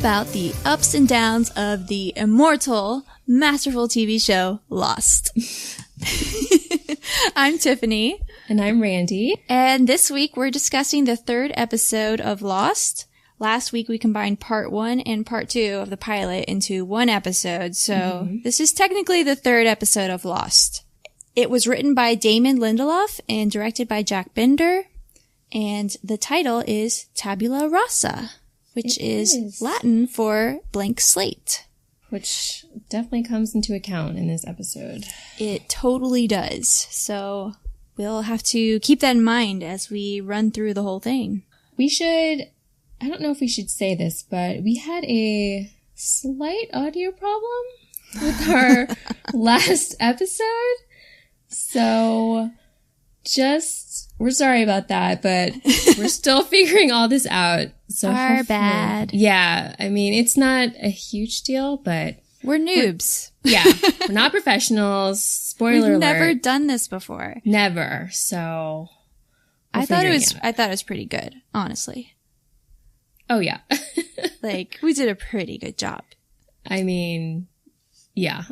about the ups and downs of the immortal, masterful TV show Lost. I'm Tiffany. And I'm Randy. And this week we're discussing the third episode of Lost. Last week we combined part 1 and part 2 of the pilot into one episode, so this is technically the third episode of Lost. It was written by Damon Lindelof and directed by Jack Bender, and the title is Tabula Rasa, which is Latin for blank slate. Which definitely comes into account in this episode. It totally does, so we'll have to keep that in mind as we run through the whole thing. I don't know if we should say this, but we had a slight audio problem with our last episode. So we're sorry about that, but we're still figuring all this out. So our bad. Yeah. I mean, it's not a huge deal, but we're noobs. We're not professionals. Spoiler alert. We've never done this before. Never. So I thought it was pretty good, honestly. Oh, yeah. Like, we did a pretty good job. I mean, yeah.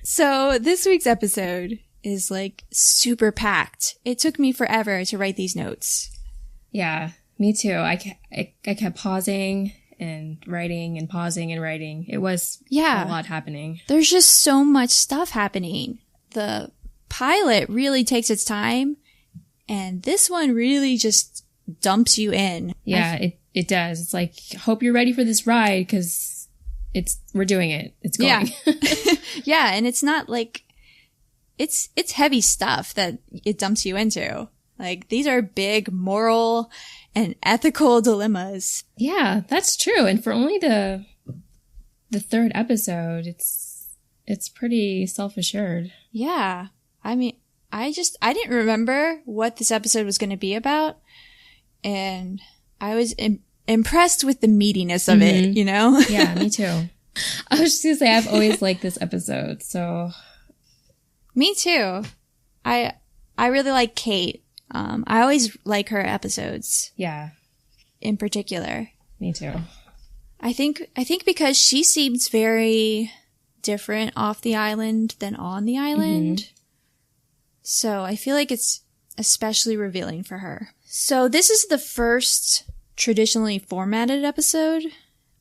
So, this week's episode is, like, super packed. It took me forever to write these notes. Yeah, me too. I kept pausing and writing and pausing and writing. It was a lot happening. There's just so much stuff happening. The pilot really takes its time, and this one really just dumps you in. Yeah, it does. It's like, hope you're ready for this ride because we're doing it. It's going. Yeah. Yeah, and it's not like it's heavy stuff that it dumps you into. Like, these are big moral and ethical dilemmas. Yeah, that's true. And for only the third episode, it's pretty self-assured. Yeah. I mean, I didn't remember what this episode was going to be about. And I was impressed with the meatiness of it, you know? Yeah, me too. I was just going to say, I've always liked this episode, so. Me too. I really like Kate. I always like her episodes. Yeah. In particular. Me too. I think because she seems very different off the island than on the island. So I feel like it's especially revealing for her. So this is the first traditionally formatted episode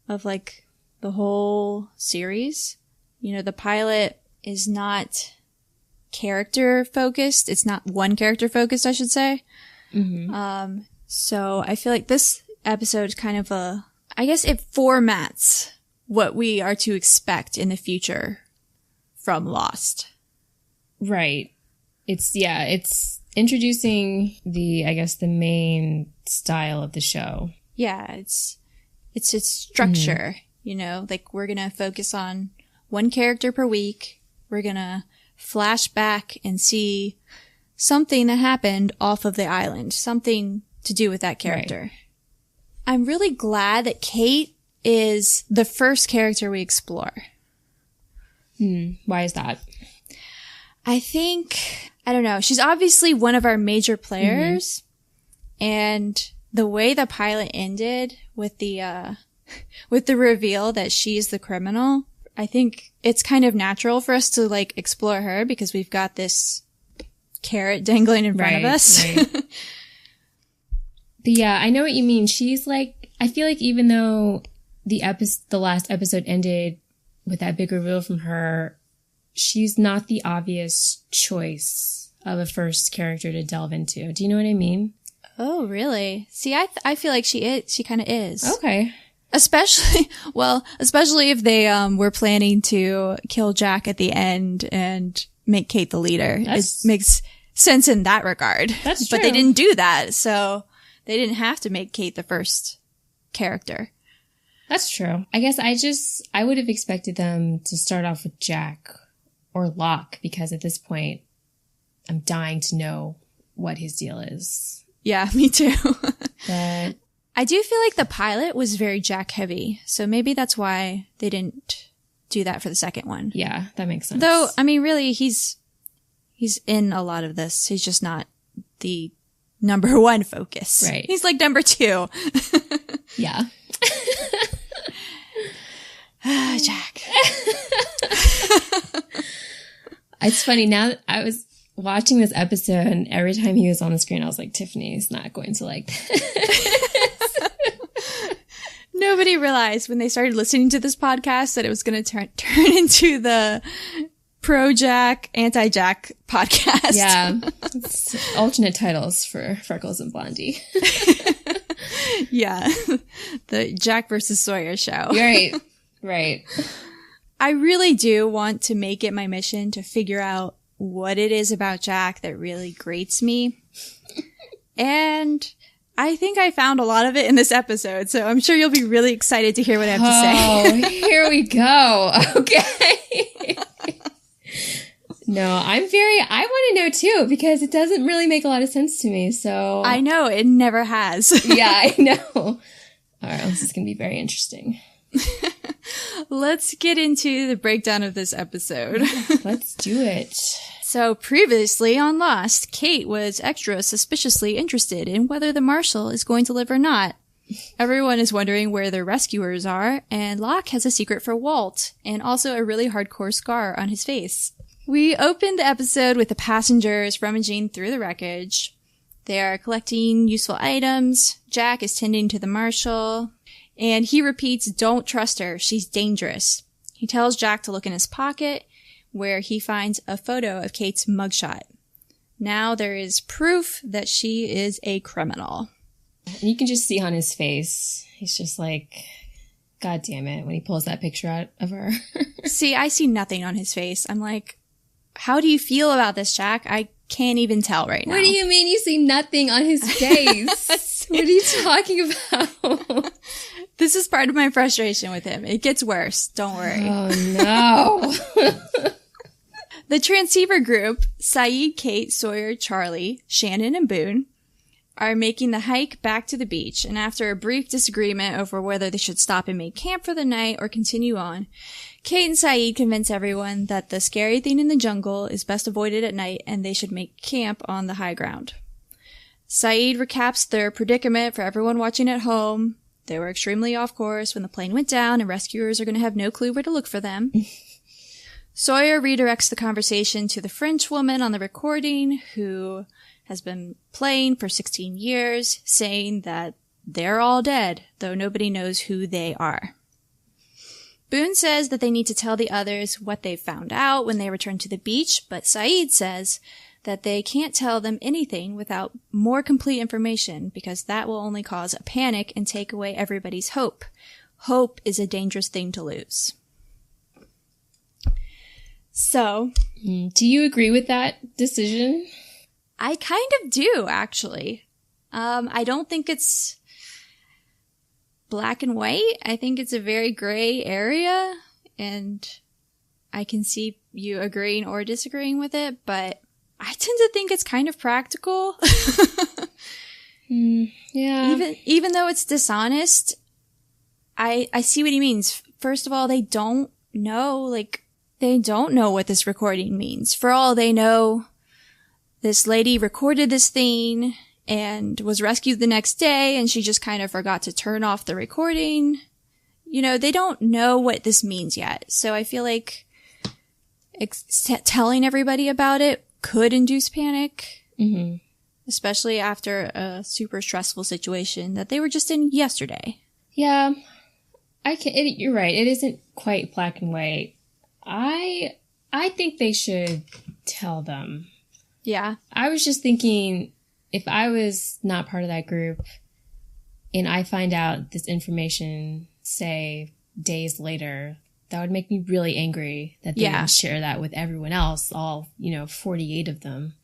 of, like, the whole series. You know, the pilot is not character focused. It's not one character focused, I should say. So I feel like this episode is kind of I guess it formats what we are to expect in the future from Lost. Right. It's introducing the main style of the show. Yeah, it's its structure, you know, like, we're going to focus on one character per week. We're going to flash back and see something that happened off of the island, something to do with that character. Right. I'm really glad that Kate is the first character we explore. Why is that? I don't know. She's obviously one of our major players. And the way the pilot ended with the reveal that she's the criminal, I think it's kind of natural for us to, like, explore her because we've got this carrot dangling in front of us. Right. But yeah, I know what you mean. She's like, I feel like even though the last episode ended with that big reveal from her, she's not the obvious choice of a first character to delve into. Do you know what I mean? Oh, really? See, I feel like she kind of is. Okay. Especially if they were planning to kill Jack at the end and make Kate the leader. It makes sense in that regard. That's true. But they didn't do that, so they didn't have to make Kate the first character. That's true. I guess I would have expected them to start off with Jack or Locke, because at this point, I'm dying to know what his deal is. Yeah, me too. But I do feel like the pilot was very Jack heavy, so maybe that's why they didn't do that for the second one. Yeah, that makes sense. Though, I mean, really, he's in a lot of this. He's just not the number one focus. Right. He's like number two. Yeah. Jack. It's funny, now I was watching this episode and every time he was on the screen, I was like, Tiffany's not going to like this. Nobody realized when they started listening to this podcast that it was going to turn into the pro-Jack, anti-Jack podcast. Yeah. It's alternate titles for Freckles and Blondie. Yeah. The Jack versus Sawyer show. Right. Right. I really do want to make it my mission to figure out what it is about Jack that really grates me. And I think I found a lot of it in this episode, so I'm sure you'll be really excited to hear what I have to say. Oh, here we go. Okay. No, I want to know too, because it doesn't really make a lot of sense to me, so. I know, it never has. Yeah, I know. All right, this is going to be very interesting. Let's get into the breakdown of this episode. Let's do it. So previously on Lost, Kate was extra suspiciously interested in whether the marshal is going to live or not. Everyone is wondering where their rescuers are, and Locke has a secret for Walt, and also a really hardcore scar on his face. We opened the episode with the passengers rummaging through the wreckage. They are collecting useful items. Jack is tending to the marshal, and he repeats, "Don't trust her, she's dangerous." He tells Jack to look in his pocket, where he finds a photo of Kate's mugshot. Now there is proof that she is a criminal. And you can just see on his face, he's just like, God damn it, when he pulls that picture out of her. See, I see nothing on his face. I'm like, how do you feel about this, Jack? I can't even tell right now. What do you mean you see nothing on his face? What are you talking about? This is part of my frustration with him. It gets worse. Don't worry. Oh, no. The transceiver group, Sayid, Kate, Sawyer, Charlie, Shannon, and Boone, are making the hike back to the beach, and after a brief disagreement over whether they should stop and make camp for the night or continue on, Kate and Sayid convince everyone that the scary thing in the jungle is best avoided at night and they should make camp on the high ground. Sayid recaps their predicament for everyone watching at home. They were extremely off course when the plane went down and rescuers are going to have no clue where to look for them. Sawyer redirects the conversation to the French woman on the recording who has been playing for 16 years, saying that they're all dead, though nobody knows who they are. Boone says that they need to tell the others what they found out when they return to the beach, but Sayid says that they can't tell them anything without more complete information because that will only cause a panic and take away everybody's hope. Hope is a dangerous thing to lose. So, do you agree with that decision? I kind of do, actually. I don't think it's black and white. I think it's a very gray area, and I can see you agreeing or disagreeing with it, but I tend to think it's kind of practical. Yeah. Even though it's dishonest, I see what he means. First of all, they don't know what this recording means. For all they know, this lady recorded this thing and was rescued the next day, and she just kind of forgot to turn off the recording. You know, they don't know what this means yet. So I feel like telling everybody about it could induce panic, especially after a super stressful situation that they were just in yesterday. Yeah, you're right. It isn't quite black and white. I think they should tell them. Yeah. I was just thinking, if I was not part of that group and I find out this information, say, days later, that would make me really angry that they didn't share that with everyone else, all, 48 of them.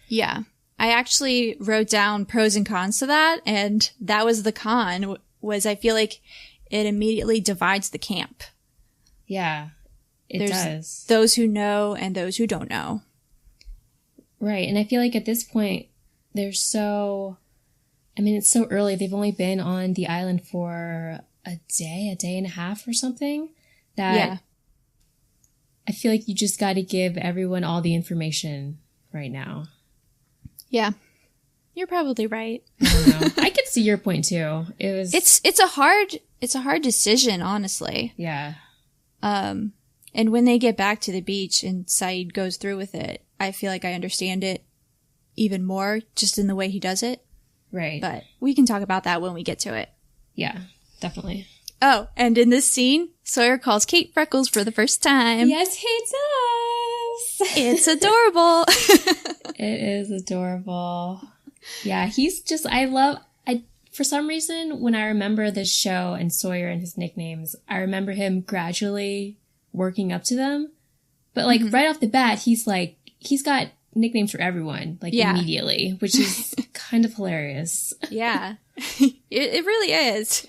Yeah. I actually wrote down pros and cons to that, and that was the con, was I feel like it immediately divides the camp. Yeah, it does. Those who know and those who don't know. Right, and I feel like at this point, it's so early. They've only been on the island for a day and a half or something. That I feel like you just got to give everyone all the information right now. Yeah. You're probably right. I don't know. I could see your point too. It's a hard decision, honestly. Yeah. And when they get back to the beach and Saeed goes through with it, I feel like I understand it even more just in the way he does it. Right. But we can talk about that when we get to it. Yeah, definitely. Oh, and in this scene, Sawyer calls Kate Freckles for the first time. Yes, he does. It's adorable. It is adorable. Yeah, he's just, for some reason, when I remember this show and Sawyer and his nicknames, I remember him gradually working up to them. But like right off the bat, he's got nicknames for everyone, like immediately, which is kind of hilarious. Yeah, it really is.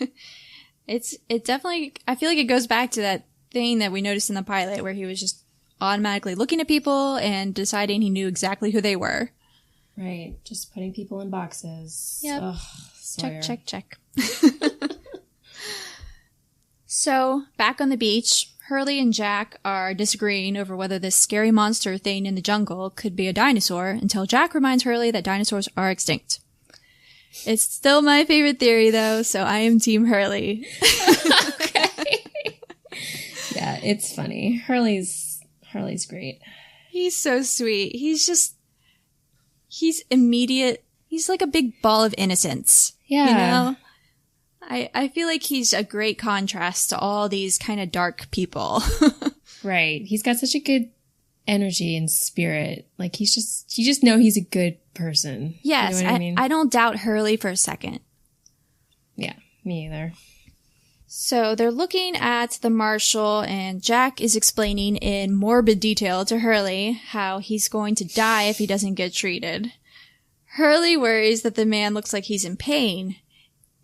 It definitely, I feel like it goes back to that thing that we noticed in the pilot where he was just automatically looking at people and deciding he knew exactly who they were. Right. Just putting people in boxes. Yep. Ugh, Sawyer. Check. So, back on the beach, Hurley and Jack are disagreeing over whether this scary monster thing in the jungle could be a dinosaur until Jack reminds Hurley that dinosaurs are extinct. It's still my favorite theory, though, so I am Team Hurley. Okay. Yeah, it's funny. Hurley's great. He's so sweet. He's immediate. He's like a big ball of innocence. Yeah. You know? I feel like he's a great contrast to all these kind of dark people. Right. He's got such a good energy and spirit. Like you just know he's a good person. Yes. You know what I mean? I don't doubt Hurley for a second. Yeah, me either. So they're looking at the marshal, and Jack is explaining in morbid detail to Hurley how he's going to die if he doesn't get treated. Hurley worries that the man looks like he's in pain.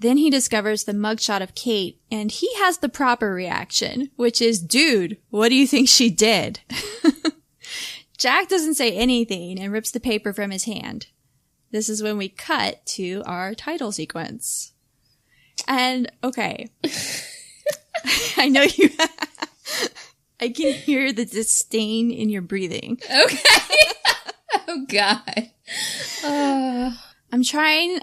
Then he discovers the mugshot of Kate, and he has the proper reaction, which is, dude, what do you think she did? Jack doesn't say anything and rips the paper from his hand. This is when we cut to our title sequence. And, okay. I know you... I can hear the disdain in your breathing. Okay. Oh, God. I'm trying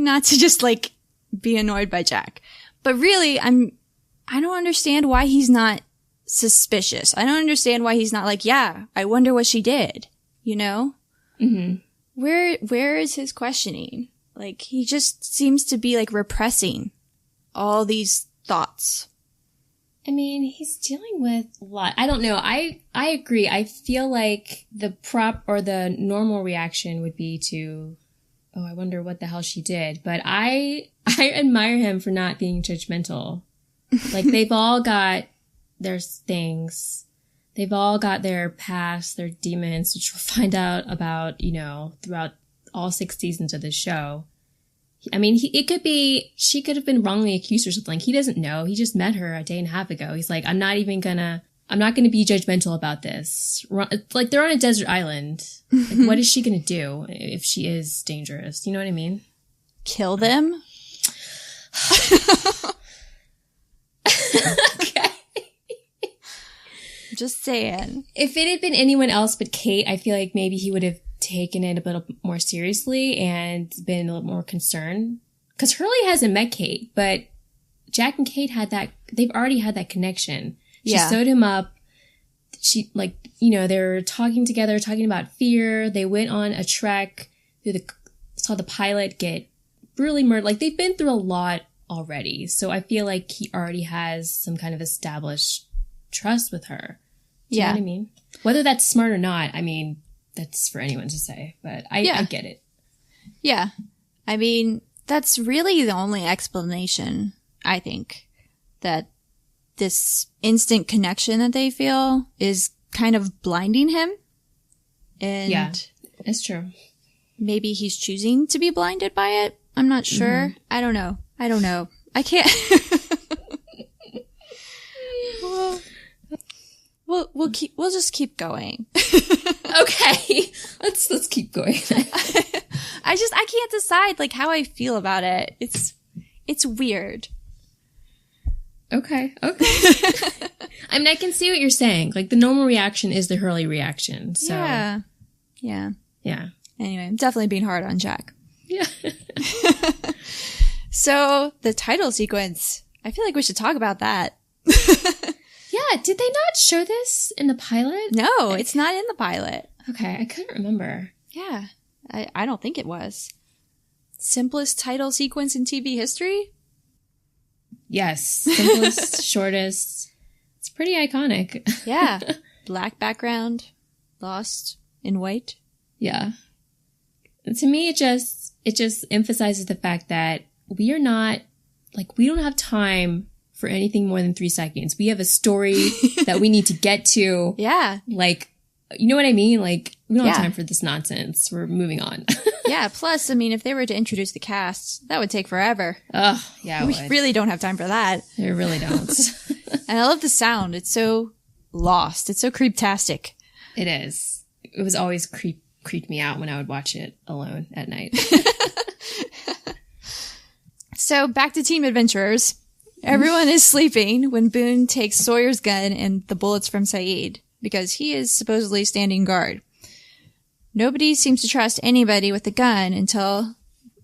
not to just, like, be annoyed by Jack. But really, I don't understand why he's not suspicious. I don't understand why he's not like, yeah, I wonder what she did. You know? Mm-hmm. Where is his questioning? Like, he just seems to be, like, repressing all these thoughts. I mean, he's dealing with a lot. I don't know. I agree. I feel like the prop or the normal reaction would be to, oh, I wonder what the hell she did. But I admire him for not being judgmental. Like, they've all got their things. They've all got their past, their demons, which we'll find out about, you know, throughout all 6 seasons of this show. I mean, she could have been wrongly accused or something. He doesn't know. He just met her a day and a half ago. He's like, I'm not gonna be judgmental about this. Like, they're on a desert island. Like, what is she gonna do if she is dangerous? You know what I mean? Kill them? Okay. Just saying. If it had been anyone else but Kate, I feel like maybe he would have taken it a little more seriously and been a little more concerned. Because Hurley hasn't met Kate, but Jack and Kate they've already had that connection. She sewed him up. She, like, you know, they were talking together, talking about fear. They went on a trek saw the pilot get brutally murdered. Like, they've been through a lot already. So I feel like he already has some kind of established trust with her. Do you know what I mean? Whether that's smart or not, I mean, that's for anyone to say, but I get it. Yeah. I mean, that's really the only explanation, I think, that this instant connection that they feel is kind of blinding him. And yeah, it's true. Maybe he's choosing to be blinded by it. I'm not sure. Mm-hmm. I don't know. I can't. We'll just keep going. Okay. Let's keep going. I can't decide like how I feel about it. It's weird. Okay. I mean, I can see what you're saying. Like, the normal reaction is the Hurley reaction. So Yeah. Yeah. Anyway, I'm definitely being hard on Jack. Yeah. So the title sequence, I feel like we should talk about that. Yeah, did they not show this in the pilot? No, it's not in the pilot. Okay, I couldn't remember. Yeah, I don't think it was. Simplest title sequence in TV history? Yes, simplest, shortest. It's pretty iconic. Yeah, black background, lost in white. Yeah. To me, it just emphasizes the fact that we don't have time for anything more than 3 seconds. We have a story that we need to get to. Yeah. Like, you know what I mean? Like, we don't have time for this nonsense. We're moving on. Yeah. Plus, I mean, if they were to introduce the cast, that would take forever. Oh, yeah. We really don't have time for that. We really don't. And I love the sound. It's so lost. It's so creeptastic. It is. It was always creeped me out when I would watch it alone at night. So back to Team Adventurers. Everyone is sleeping when Boone takes Sawyer's gun and the bullets from Saeed, because he is supposedly standing guard. Nobody seems to trust anybody with the gun until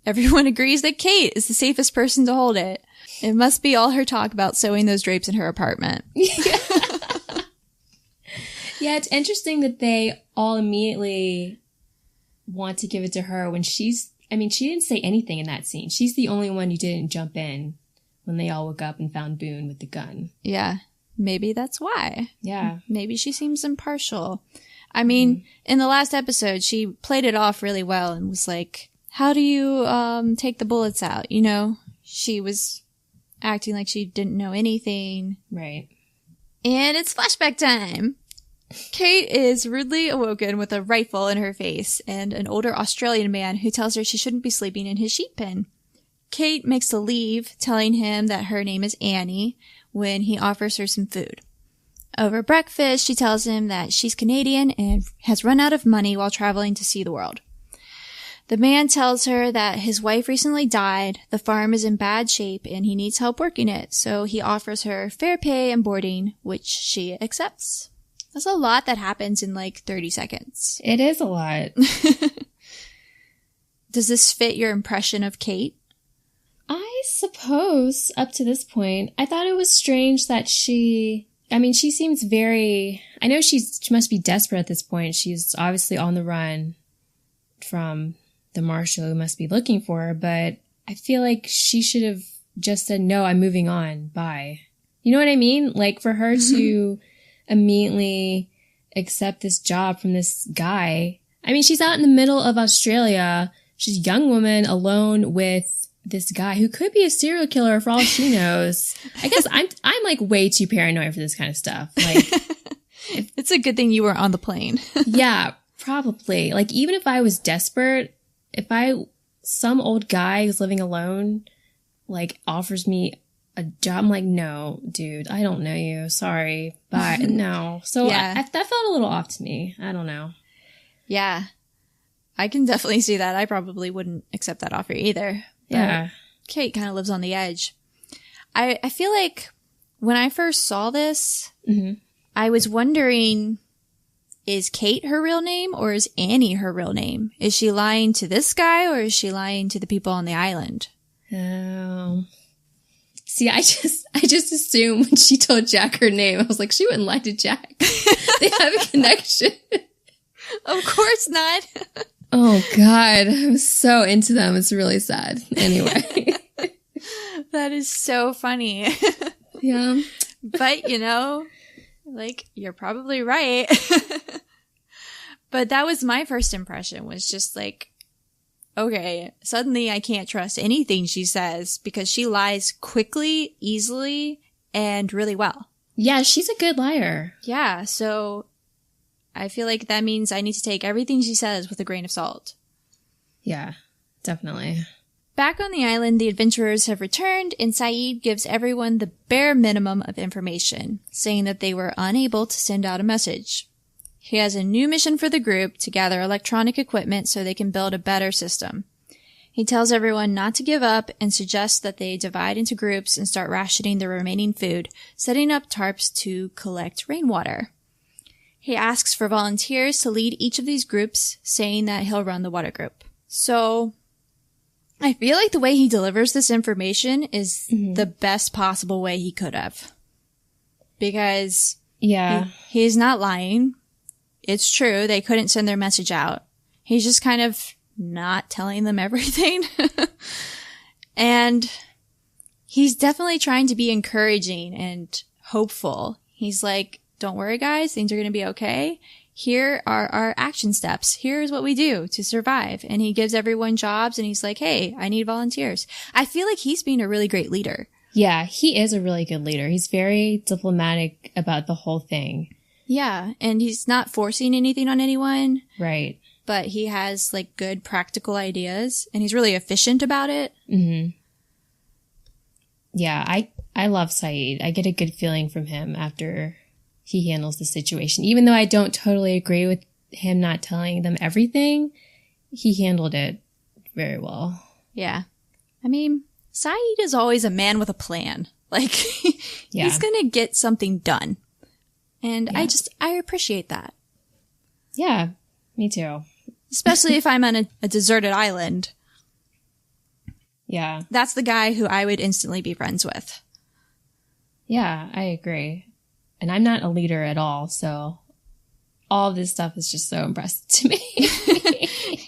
everyone agrees that Kate is the safest person to hold it. It must be all her talk about sewing those drapes in her apartment. Yeah, it's interesting that they all immediately want to give it to her when she didn't say anything in that scene. She's the only one who didn't jump in when they all woke up and found Boone with the gun. Yeah, maybe that's why. Yeah. Maybe she seems impartial. I mean, in the last episode, she played it off really well and was like, how do you take the bullets out? You know, she was acting like she didn't know anything. Right. And it's flashback time. Kate is rudely awoken with a rifle in her face and an older Australian man who tells her she shouldn't be sleeping in his sheep pen. Kate makes a leave, telling him that her name is Annie, when he offers her some food. Over breakfast, she tells him that she's Canadian and has run out of money while traveling to see the world. The man tells her that his wife recently died, the farm is in bad shape, and he needs help working it, so he offers her fair pay and boarding, which she accepts. That's a lot that happens in like 30 seconds. It is a lot. Does this fit your impression of Kate? I suppose, up to this point, I thought it was strange that she seems very, I know she must be desperate at this point. She's obviously on the run from the marshal who must be looking for her, but I feel like she should have just said, no, I'm moving on, bye. You know what I mean? Like, for her to immediately accept this job from this guy. I mean, she's out in the middle of Australia. She's a young woman alone with this guy who could be a serial killer for all she knows. I guess I'm like way too paranoid for this kind of stuff. Like, it's a good thing you were on the plane. Yeah, probably. Like, even if I was desperate, some old guy who's living alone, like, offers me a job, I'm like, no, dude, I don't know you. Sorry. Bye. No. So yeah. that felt a little off to me. I don't know. Yeah. I can definitely see that. I probably wouldn't accept that offer either. Yeah. Kate kind of lives on the edge. I feel like when I first saw this, I was wondering, is Kate her real name or is Annie her real name? Is she lying to this guy or is she lying to the people on the island? Oh. See, I just assumed when she told Jack her name, I was like, she wouldn't lie to Jack. They have a connection. Of course not. Oh, God. I'm so into them. It's really sad. Anyway. That is so funny. Yeah. But, you know, like, you're probably right. But that was my first impression, was just like, okay, suddenly I can't trust anything she says because she lies quickly, easily, and really well. Yeah, she's a good liar. Yeah, so I feel like that means I need to take everything she says with a grain of salt. Yeah, definitely. Back on the island, the adventurers have returned, and Saeed gives everyone the bare minimum of information, saying that they were unable to send out a message. He has a new mission for the group to gather electronic equipment so they can build a better system. He tells everyone not to give up and suggests that they divide into groups and start rationing the remaining food, setting up tarps to collect rainwater. He asks for volunteers to lead each of these groups, saying that he'll run the water group. So, I feel like the way he delivers this information is the best possible way he could have. Because he's not lying. It's true. They couldn't send their message out. He's just kind of not telling them everything. And he's definitely trying to be encouraging and hopeful. He's like, don't worry, guys. Things are going to be okay. Here are our action steps. Here's what we do to survive. And he gives everyone jobs and he's like, hey, I need volunteers. I feel like he's being a really great leader. Yeah, he is a really good leader. He's very diplomatic about the whole thing. Yeah, and he's not forcing anything on anyone. Right. But he has, like, good practical ideas, and he's really efficient about it. Mm-hmm. Yeah, I love Saeed. I get a good feeling from him after he handles the situation. Even though I don't totally agree with him not telling them everything, he handled it very well. Yeah. I mean, Saeed is always a man with a plan. Like, he's gonna get something done. And I appreciate that. Yeah, me too. Especially if I'm on a deserted island. Yeah. That's the guy who I would instantly be friends with. Yeah, I agree. And I'm not a leader at all, so all of this stuff is just so impressive to me.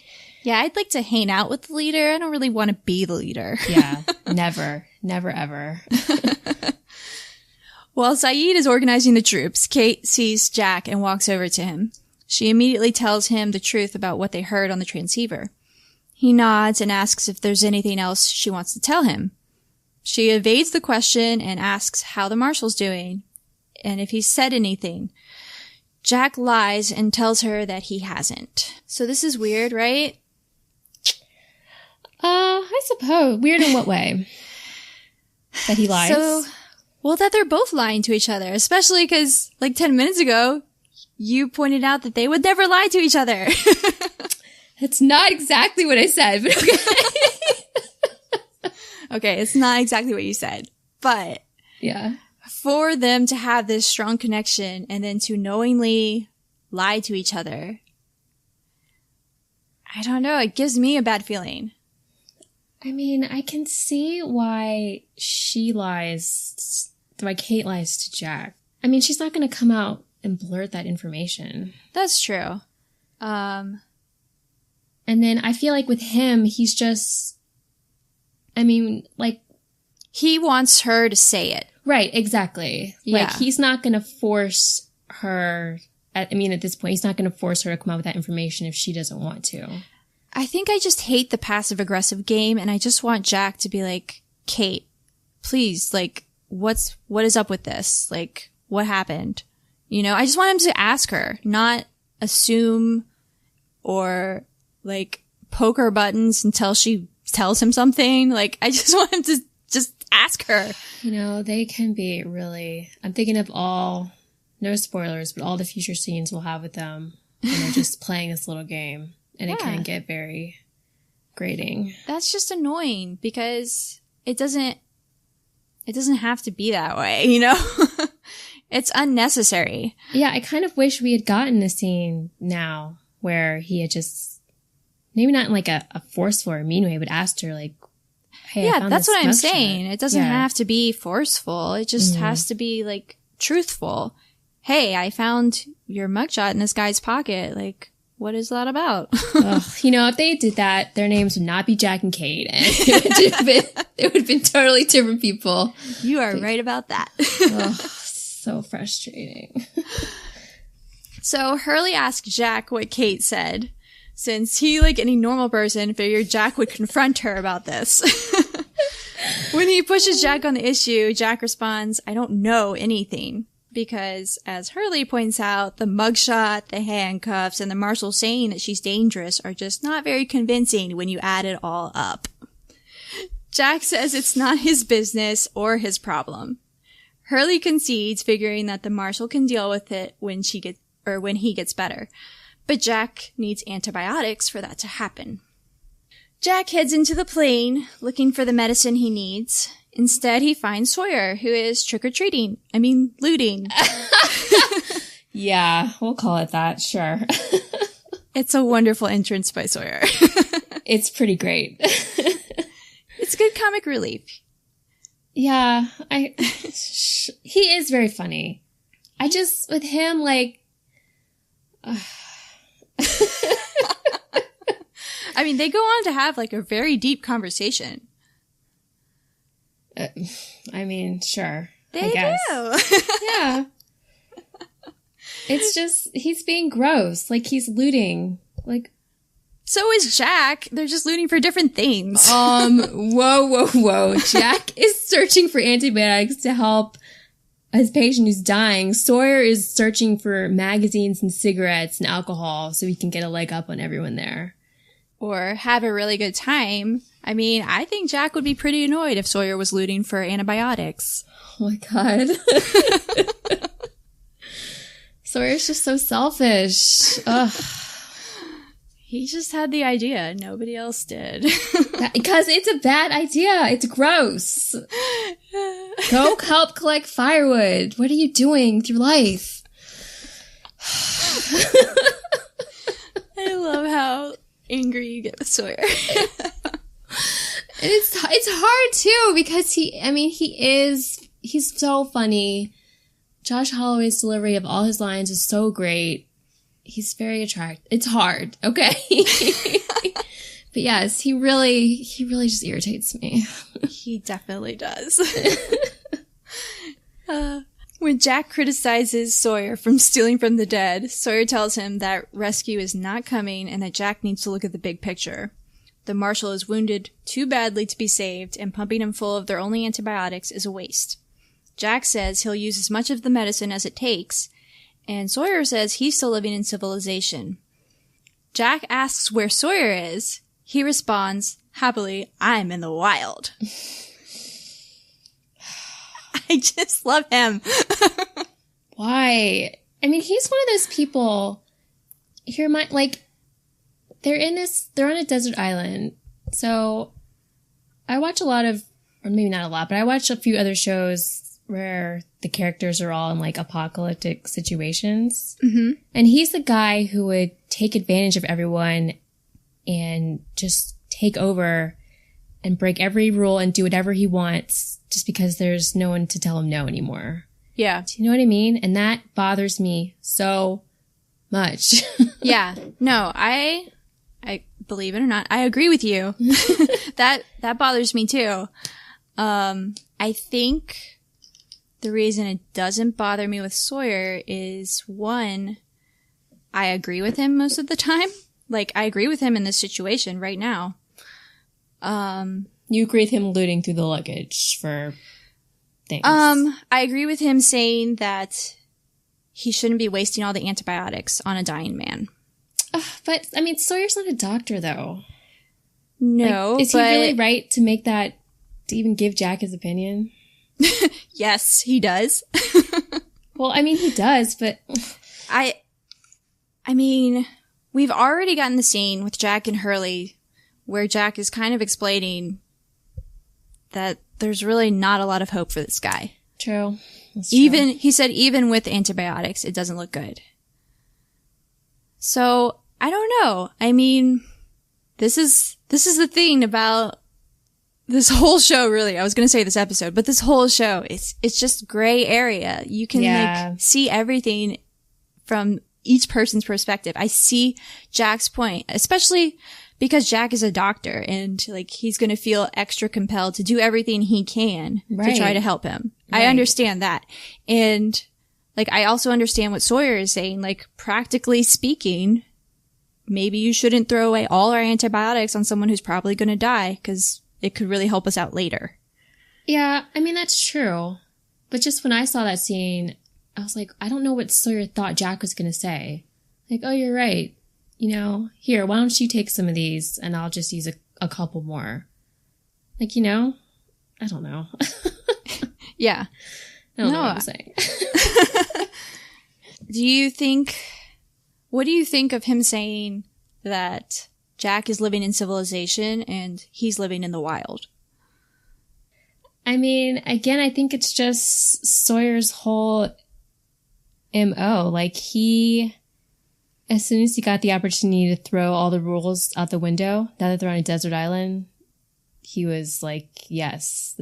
Yeah, I'd like to hang out with the leader. I don't really want to be the leader. Yeah, never. Never, ever. While Saeed is organizing the troops, Kate sees Jack and walks over to him. She immediately tells him the truth about what they heard on the transceiver. He nods and asks if there's anything else she wants to tell him. She evades the question and asks how the marshal's doing and if he's said anything. Jack lies and tells her that he hasn't. So this is weird, right? I suppose. Weird in what way? That he lies? Well, that they're both lying to each other, especially because, like, 10 minutes ago, you pointed out that they would never lie to each other. That's not exactly what I said, but okay. Okay, it's not exactly what you said, but yeah, for them to have this strong connection and then to knowingly lie to each other, I don't know, it gives me a bad feeling. I mean, I can see why Kate lies to Jack. I mean, she's not going to come out and blurt that information. That's true. And then I feel like with him, he's just, I mean, like, he wants her to say it. Right, exactly. Yeah. Like, he's not going to force her, at this point, he's not going to force her to come out with that information if she doesn't want to. I think I just hate the passive-aggressive game, and I just want Jack to be like, Kate, please, like, what is up with this? Like, what happened? You know, I just want him to ask her, not assume or, like, poke her buttons until she tells him something. Like, I just want him to just ask her. You know, they can be really, I'm thinking of no spoilers, but all the future scenes we'll have with them when they're just playing this little game. And it can get very grating. That's just annoying because it doesn't have to be that way, you know? It's unnecessary. Yeah, I kind of wish we had gotten the scene now where he had just, maybe not in like a forceful or mean way, but asked her like, hey, I found that's this what I'm mugshot. saying. It doesn't have to be forceful. It just has to be like truthful. Hey, I found your mugshot in this guy's pocket. Like, what is that about? Ugh, you know, if they did that, their names would not be Jack and Kate. And it would have been totally different people. You are right about that. Ugh, so frustrating. So Hurley asked Jack what Kate said, since he, like any normal person, figured Jack would confront her about this. When he pushes Jack on the issue, Jack responds, I don't know anything. Because, as Hurley points out, the mugshot, the handcuffs, and the marshal saying that she's dangerous are just not very convincing when you add it all up. Jack says it's not his business or his problem. Hurley concedes, figuring that the marshal can deal with it when he gets better. But Jack needs antibiotics for that to happen. Jack heads into the plane, looking for the medicine he needs. Instead, he finds Sawyer, who is looting. Yeah, we'll call it that, sure. It's a wonderful entrance by Sawyer. It's pretty great. It's good comic relief. Yeah, he is very funny. I just, with him, like... I mean, they go on to have, like, a very deep conversation. I mean, sure. They I guess. do. Yeah. It's just, he's being gross. Like, he's looting. Like... So is Jack. They're just looting for different things. Whoa. Jack is searching for antibiotics to help his patient who's dying. Sawyer is searching for magazines and cigarettes and alcohol so he can get a leg up on everyone there. Or have a really good time. I mean, I think Jack would be pretty annoyed if Sawyer was looting for antibiotics. Oh my god. Sawyer's just so selfish. Ugh. He just had the idea. Nobody else did. Because it's a bad idea. It's gross. Go help collect firewood. What are you doing with your life? I love how angry you get with Sawyer. It's hard too because he's so funny. Josh Holloway's delivery of all his lines is so great. He's very attractive. It's hard, okay? But yes, he really just irritates me. He definitely does. When Jack criticizes Sawyer from stealing from the dead, Sawyer tells him that rescue is not coming and that Jack needs to look at the big picture. The marshal is wounded too badly to be saved, and pumping him full of their only antibiotics is a waste. Jack says he'll use as much of the medicine as it takes, and Sawyer says he's still living in civilization. Jack asks where Sawyer is. He responds, happily, I'm in the wild. I just love him. Why? I mean, he's one of those people, they're on a desert island. So I watch a lot of, or maybe not a lot, but I watch a few other shows where the characters are all in like apocalyptic situations. Mm-hmm. And he's the guy who would take advantage of everyone and just take over and break every rule and do whatever he wants just because there's no one to tell him no anymore. Yeah. Do you know what I mean? And that bothers me so much. Yeah. No, I believe it or not, I agree with you. That bothers me too. I think the reason it doesn't bother me with Sawyer is, one, I agree with him most of the time. Like, I agree with him in this situation right now. You agree with him looting through the luggage for things? I agree with him saying that he shouldn't be wasting all the antibiotics on a dying man. But, I mean, Sawyer's not a doctor, though. No, like, is he really right to make that, to even give Jack his opinion? Yes, he does. Well, I mean, he does, but... I mean, we've already gotten the scene with Jack and Hurley where Jack is kind of explaining that there's really not a lot of hope for this guy. True. That's true. He said even with antibiotics, it doesn't look good. So, I don't know. I mean, this is the thing about this whole show, really. I was going to say this episode, but this whole show, it's just gray area. You can like see everything from each person's perspective. I see Jack's point, especially because Jack is a doctor and like he's going to feel extra compelled to do everything he can to try to help him. Right. I understand that. And like, I also understand what Sawyer is saying. Like, practically speaking, maybe you shouldn't throw away all our antibiotics on someone who's probably going to die because it could really help us out later. Yeah, I mean, that's true. But just when I saw that scene, I was like, I don't know what Sawyer thought Jack was going to say. Like, oh, you're right. You know, here, why don't you take some of these and I'll just use a couple more. Like, you know, I don't know. Yeah. I don't know what I'm saying. What do you think of him saying that Jack is living in civilization and he's living in the wild? I mean, again, I think it's just Sawyer's whole MO. Like, as soon as he got the opportunity to throw all the rules out the window, now that they're on a desert island, he was like, yes,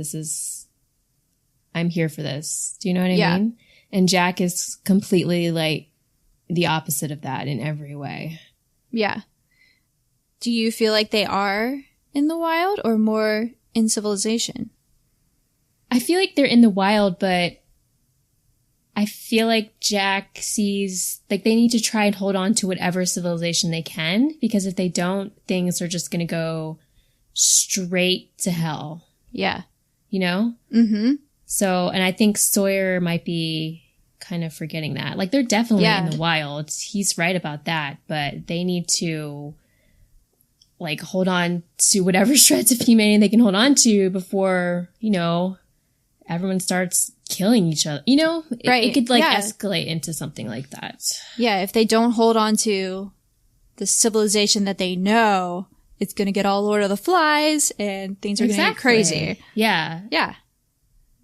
I'm here for this. Do you know what I mean? And Jack is completely like the opposite of that in every way. Yeah. Do you feel like they are in the wild or more in civilization? I feel like they're in the wild, but I feel like Jack sees, like, they need to try and hold on to whatever civilization they can, because if they don't, things are just going to go straight to hell. Yeah. You know? Mm-hmm. So, and I think Sawyer might be kind of forgetting that. Like, they're definitely in the wild. He's right about that, but they need to, like, hold on to whatever shreds of humanity they can hold on to before, you know, everyone starts killing each other. You know? It could, like, escalate into something like that. Yeah, if they don't hold on to the civilization that they know, it's going to get all Lord of the Flies, and things are going to get crazy. Yeah. Yeah.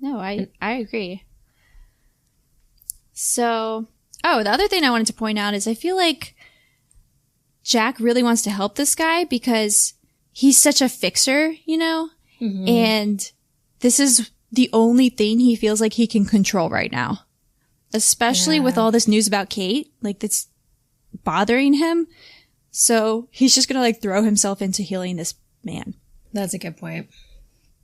No, I agree. So, the other thing I wanted to point out is I feel like Jack really wants to help this guy because he's such a fixer, you know? Mm-hmm. And this is the only thing he feels like he can control right now. Especially with all this news about Kate, like, that's bothering him. So he's just going to, like, throw himself into healing this man. That's a good point.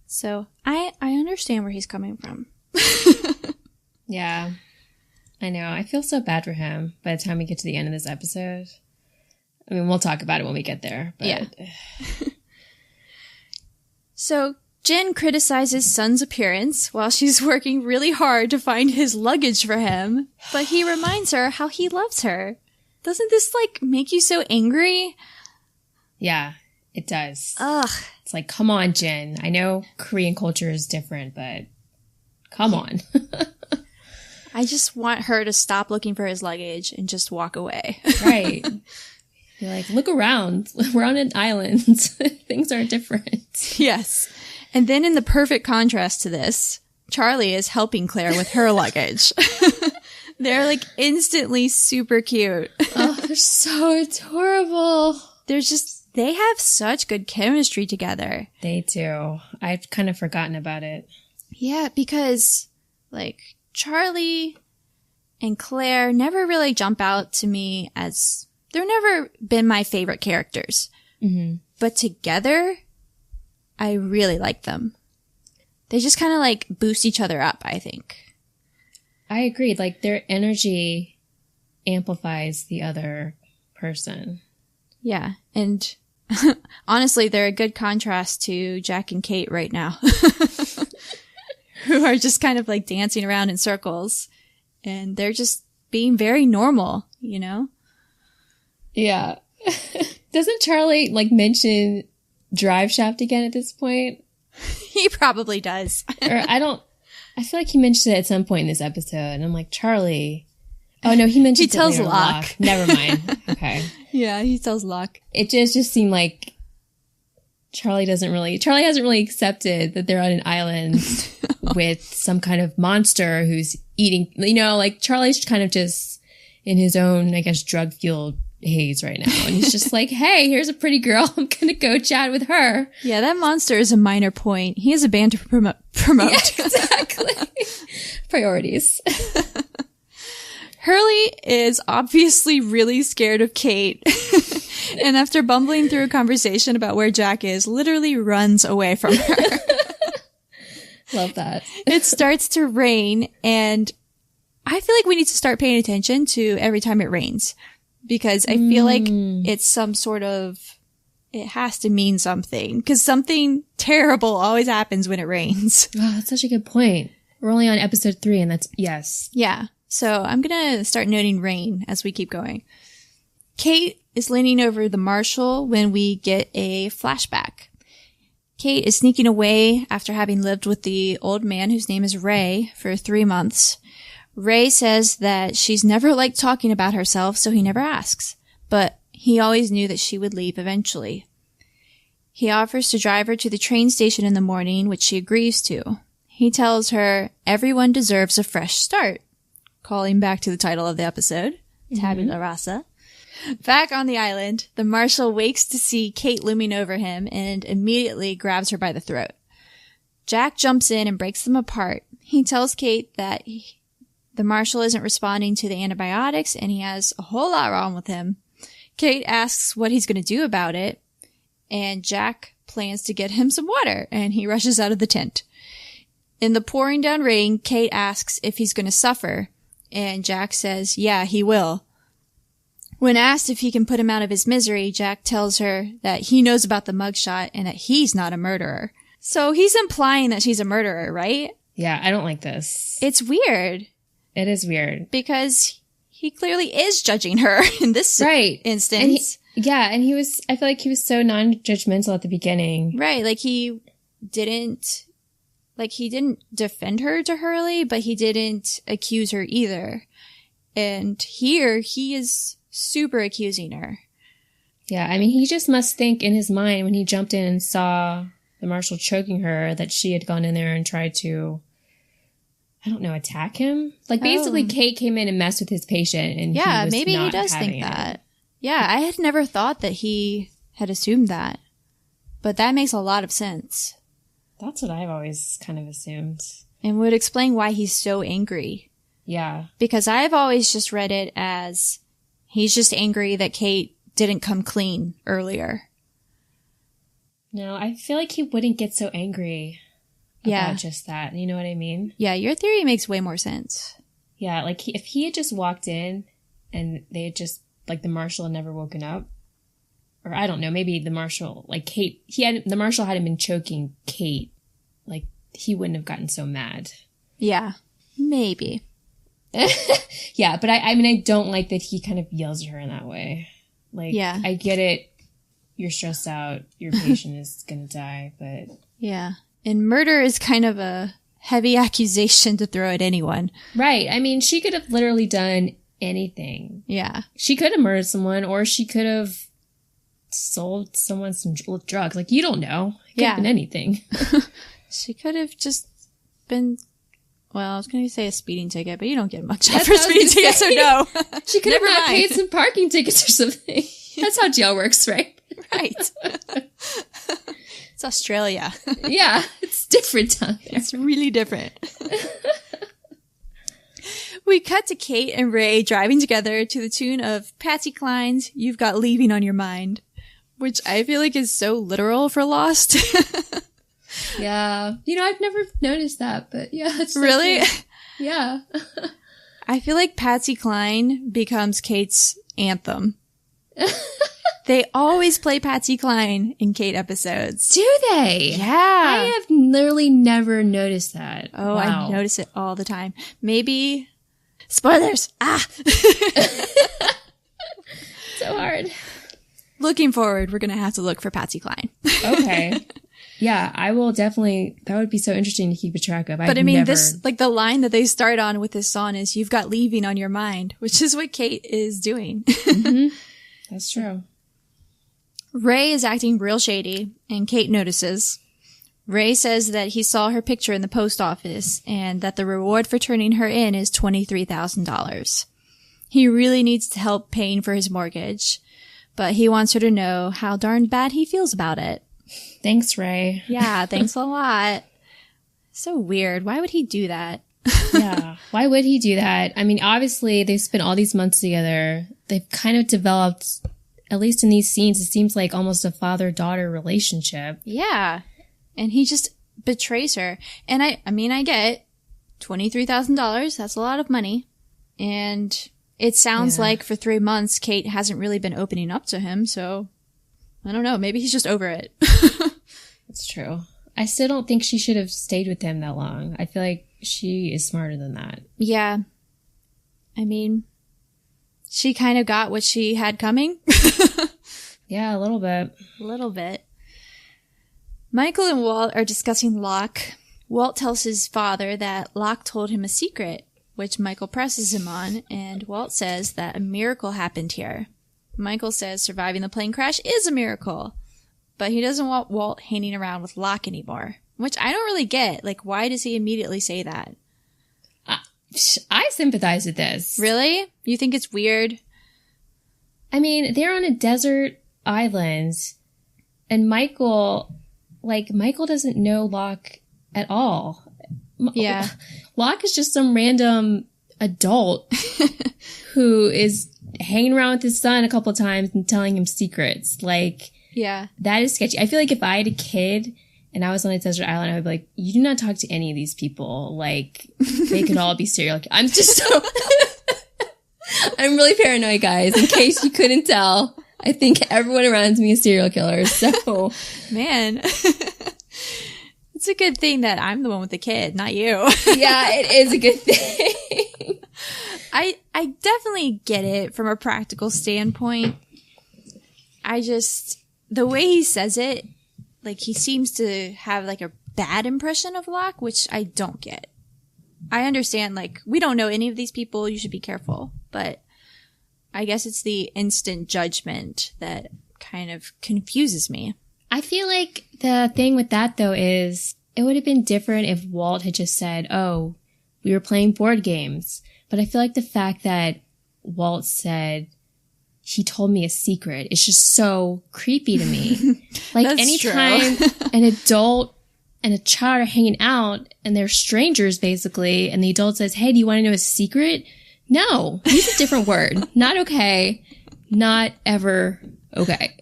So I understand where he's coming from. Yeah. I know. I feel so bad for him by the time we get to the end of this episode. I mean, we'll talk about it when we get there. But... yeah. So Jen criticizes Sun's appearance while she's working really hard to find his luggage for him. But he reminds her how he loves her. Doesn't this, like, make you so angry? Yeah, it does. Ugh. It's like, come on, Jen. I know Korean culture is different, but come on. I just want her to stop looking for his luggage and just walk away. Right. You're like, look around. We're on an island. Things are different. Yes. And then in the perfect contrast to this, Charlie is helping Claire with her luggage. They're, like, instantly super cute. Oh, they're so adorable. They have such good chemistry together. They do. I've kind of forgotten about it. Yeah, because, like, Charlie and Claire never really jump out to me as... They've never been my favorite characters. Mm-hmm. But together, I really like them. They just kind of, like, boost each other up, I think. I agree. Like, their energy amplifies the other person. Yeah. And honestly, they're a good contrast to Jack and Kate right now. Who are just kind of, like, dancing around in circles. And they're just being very normal, you know? Yeah. Doesn't Charlie, like, mention Drive Shaft again at this point? He probably does. Or I feel like he mentioned it at some point in this episode, and I'm like, Charlie. Oh, no, he mentioned he tells Locke. Never mind. Okay. Yeah, he tells Locke. It just seemed like Charlie hasn't really accepted that they're on an island with some kind of monster who's eating, you know, like, Charlie's kind of just in his own, I guess, drug-fueled haze right now. And he's just like, hey, here's a pretty girl. I'm going to go chat with her. Yeah, that monster is a minor point. He has a band to promote. Yeah, exactly. Priorities. Hurley is obviously really scared of Kate. And after bumbling through a conversation about where Jack is, literally runs away from her. Love that. It starts to rain, and I feel like we need to start paying attention to every time it rains. Because I feel like it's some sort of, it has to mean something. Because something terrible always happens when it rains. Oh, that's such a good point. We're only on episode 3, and that's, yes. Yeah. So I'm going to start noting rain as we keep going. Kate is leaning over the marshal when we get a flashback. Kate is sneaking away after having lived with the old man whose name is Ray for 3 months. Ray says that she's never liked talking about herself, so he never asks. But he always knew that she would leave eventually. He offers to drive her to the train station in the morning, which she agrees to. He tells her everyone deserves a fresh start, calling back to the title of the episode, Tabula Rasa. Back on the island, the marshal wakes to see Kate looming over him and immediately grabs her by the throat. Jack jumps in and breaks them apart. He tells Kate that the marshal isn't responding to the antibiotics and he has a whole lot wrong with him. Kate asks what he's going to do about it, and Jack plans to get him some water, and he rushes out of the tent. In the pouring down rain, Kate asks if he's going to suffer, and Jack says, yeah, he will. When asked if he can put him out of his misery, Jack tells her that he knows about the mugshot and that he's not a murderer. So he's implying that she's a murderer, right? Yeah, I don't like this. It's weird. It is weird. Because he clearly is judging her in this instance. And he was, I feel like he was so non-judgmental at the beginning. Right, like he didn't defend her to Hurley, but he didn't accuse her either. And here, he is super accusing her. Yeah, I mean, he just must think in his mind when he jumped in and saw the marshal choking her that she had gone in there and tried to, I don't know, attack him? Like, basically, Kate came in and messed with his patient, and yeah, he was maybe not he does think having that. it. Yeah, I had never thought that he had assumed that. But that makes a lot of sense. That's what I've always kind of assumed. And would explain why he's so angry. Yeah. Because I've always just read it as he's just angry that Kate didn't come clean earlier. No, I feel like he wouldn't get so angry about just that. You know what I mean? Yeah, your theory makes way more sense. Yeah, like if he had just walked in and they had just, like, the marshal had never woken up, or I don't know, maybe the marshal, like Kate, the marshal hadn't been choking Kate, like, he wouldn't have gotten so mad. Yeah, maybe. Yeah, but I mean, I don't like that he kind of yells at her in that way. Like, yeah. I get it. You're stressed out. Your patient is going to die, but... Yeah. And murder is kind of a heavy accusation to throw at anyone. Right. I mean, she could have literally done anything. Yeah. She could have murdered someone, or she could have sold someone some drugs. Like, you don't know. It could have been anything. She could have just been... Well, I was going to say a speeding ticket, but you don't get much after a speeding ticket, so no. She could have not paid some parking tickets or something. That's how jail works, right? Right. It's Australia. Yeah, it's different down there. It's really different. We cut to Kate and Ray driving together to the tune of Patsy Cline's You've Got Leaving on Your Mind, which I feel like is so literal for Lost. Yeah. You know, I've never noticed that, but yeah. It's so really? cute. Yeah. I feel like Patsy Cline becomes Kate's anthem. They always play Patsy Cline in Kate episodes. Do they? Yeah. I have literally never noticed that. Oh, wow. I notice it all the time. Maybe... Spoilers! Ah! So hard. Looking forward, we're going to have to look for Patsy Cline. Okay. Yeah, I will definitely... That would be so interesting to keep a track of. But I mean, this, like, the line that they start on with this song is, You've got leaving on your mind, which is what Kate is doing. Mm-hmm. That's true. Ray is acting real shady, and Kate notices. Ray says that he saw her picture in the post office, and that the reward for turning her in is $23,000. He really needs help paying for his mortgage, but he wants her to know how darn bad he feels about it. Thanks, Ray. Yeah, thanks a lot. So weird. Why would he do that? Yeah, why would he do that? I mean, obviously, they've spent all these months together. They've kind of developed, at least in these scenes, it seems like almost a father-daughter relationship. Yeah, and he just betrays her. And I mean, I get $23,000. That's a lot of money. And it sounds like for 3 months, Kate hasn't really been opening up to him, so... I don't know. Maybe he's just over it. That's true. I still don't think she should have stayed with him that long. I feel like she is smarter than that. Yeah. I mean, she kind of got what she had coming. Yeah, a little bit. A little bit. Michael and Walt are discussing Locke. Walt tells his father that Locke told him a secret, which Michael presses him on, and Walt says that a miracle happened here. Michael says surviving the plane crash is a miracle, but he doesn't want Walt hanging around with Locke anymore, which I don't really get. Like, why does he immediately say that? I sympathize with this. Really? You think it's weird? I mean, they're on a desert island, and Michael doesn't know Locke at all. Yeah. Locke is just some random adult who is hanging around with his son a couple times and telling him secrets. Like, yeah, that is sketchy. I feel like if I had a kid and I was on a desert island, I would be like, you do not talk to any of these people. Like, they could all be serial killers. I'm just so... I'm really paranoid, guys, in case you couldn't tell. I think everyone around me is serial killers, so... Man... It's a good thing that I'm the one with the kid, not you. Yeah, it is a good thing. I definitely get it from a practical standpoint. The way he says it, like, he seems to have, like, a bad impression of Locke, which I don't get. I understand, like, we don't know any of these people, you should be careful. But I guess it's the instant judgment that kind of confuses me. I feel like the thing with that, though, is it would have been different if Walt had just said, oh, we were playing board games. But I feel like the fact that Walt said he told me a secret is just so creepy to me. Like, anytime an adult and a child are hanging out and they're strangers, basically, and the adult says, hey, do you want to know a secret? No, use a different word. Not okay. Not ever okay.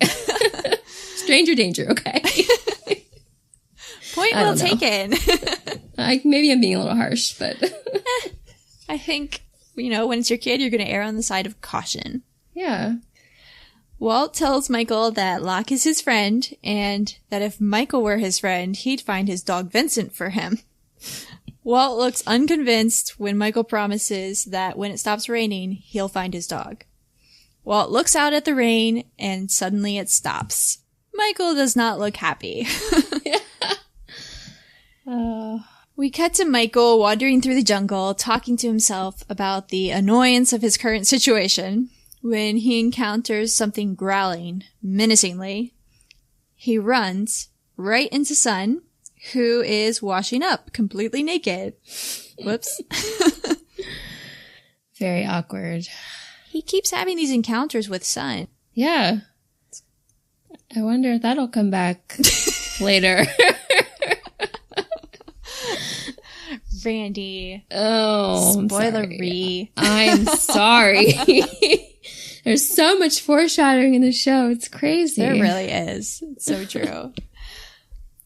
Stranger danger, okay. Point well taken. Maybe I'm being a little harsh, but... I think, when it's your kid, you're going to err on the side of caution. Yeah. Walt tells Michael that Locke is his friend, and that if Michael were his friend, he'd find his dog Vincent for him. Walt looks unconvinced when Michael promises that when it stops raining, he'll find his dog. Walt looks out at the rain, and suddenly it stops. Michael does not look happy. We cut to Michael wandering through the jungle, talking to himself about the annoyance of his current situation, when he encounters something growling menacingly. He runs right into Sun, who is washing up, completely naked. Whoops. Very awkward. He keeps having these encounters with Sun. Yeah. I wonder if that'll come back later. Randy. Oh, spoilery. I'm sorry. There's so much foreshadowing in the show. It's crazy. There really is. It's so true.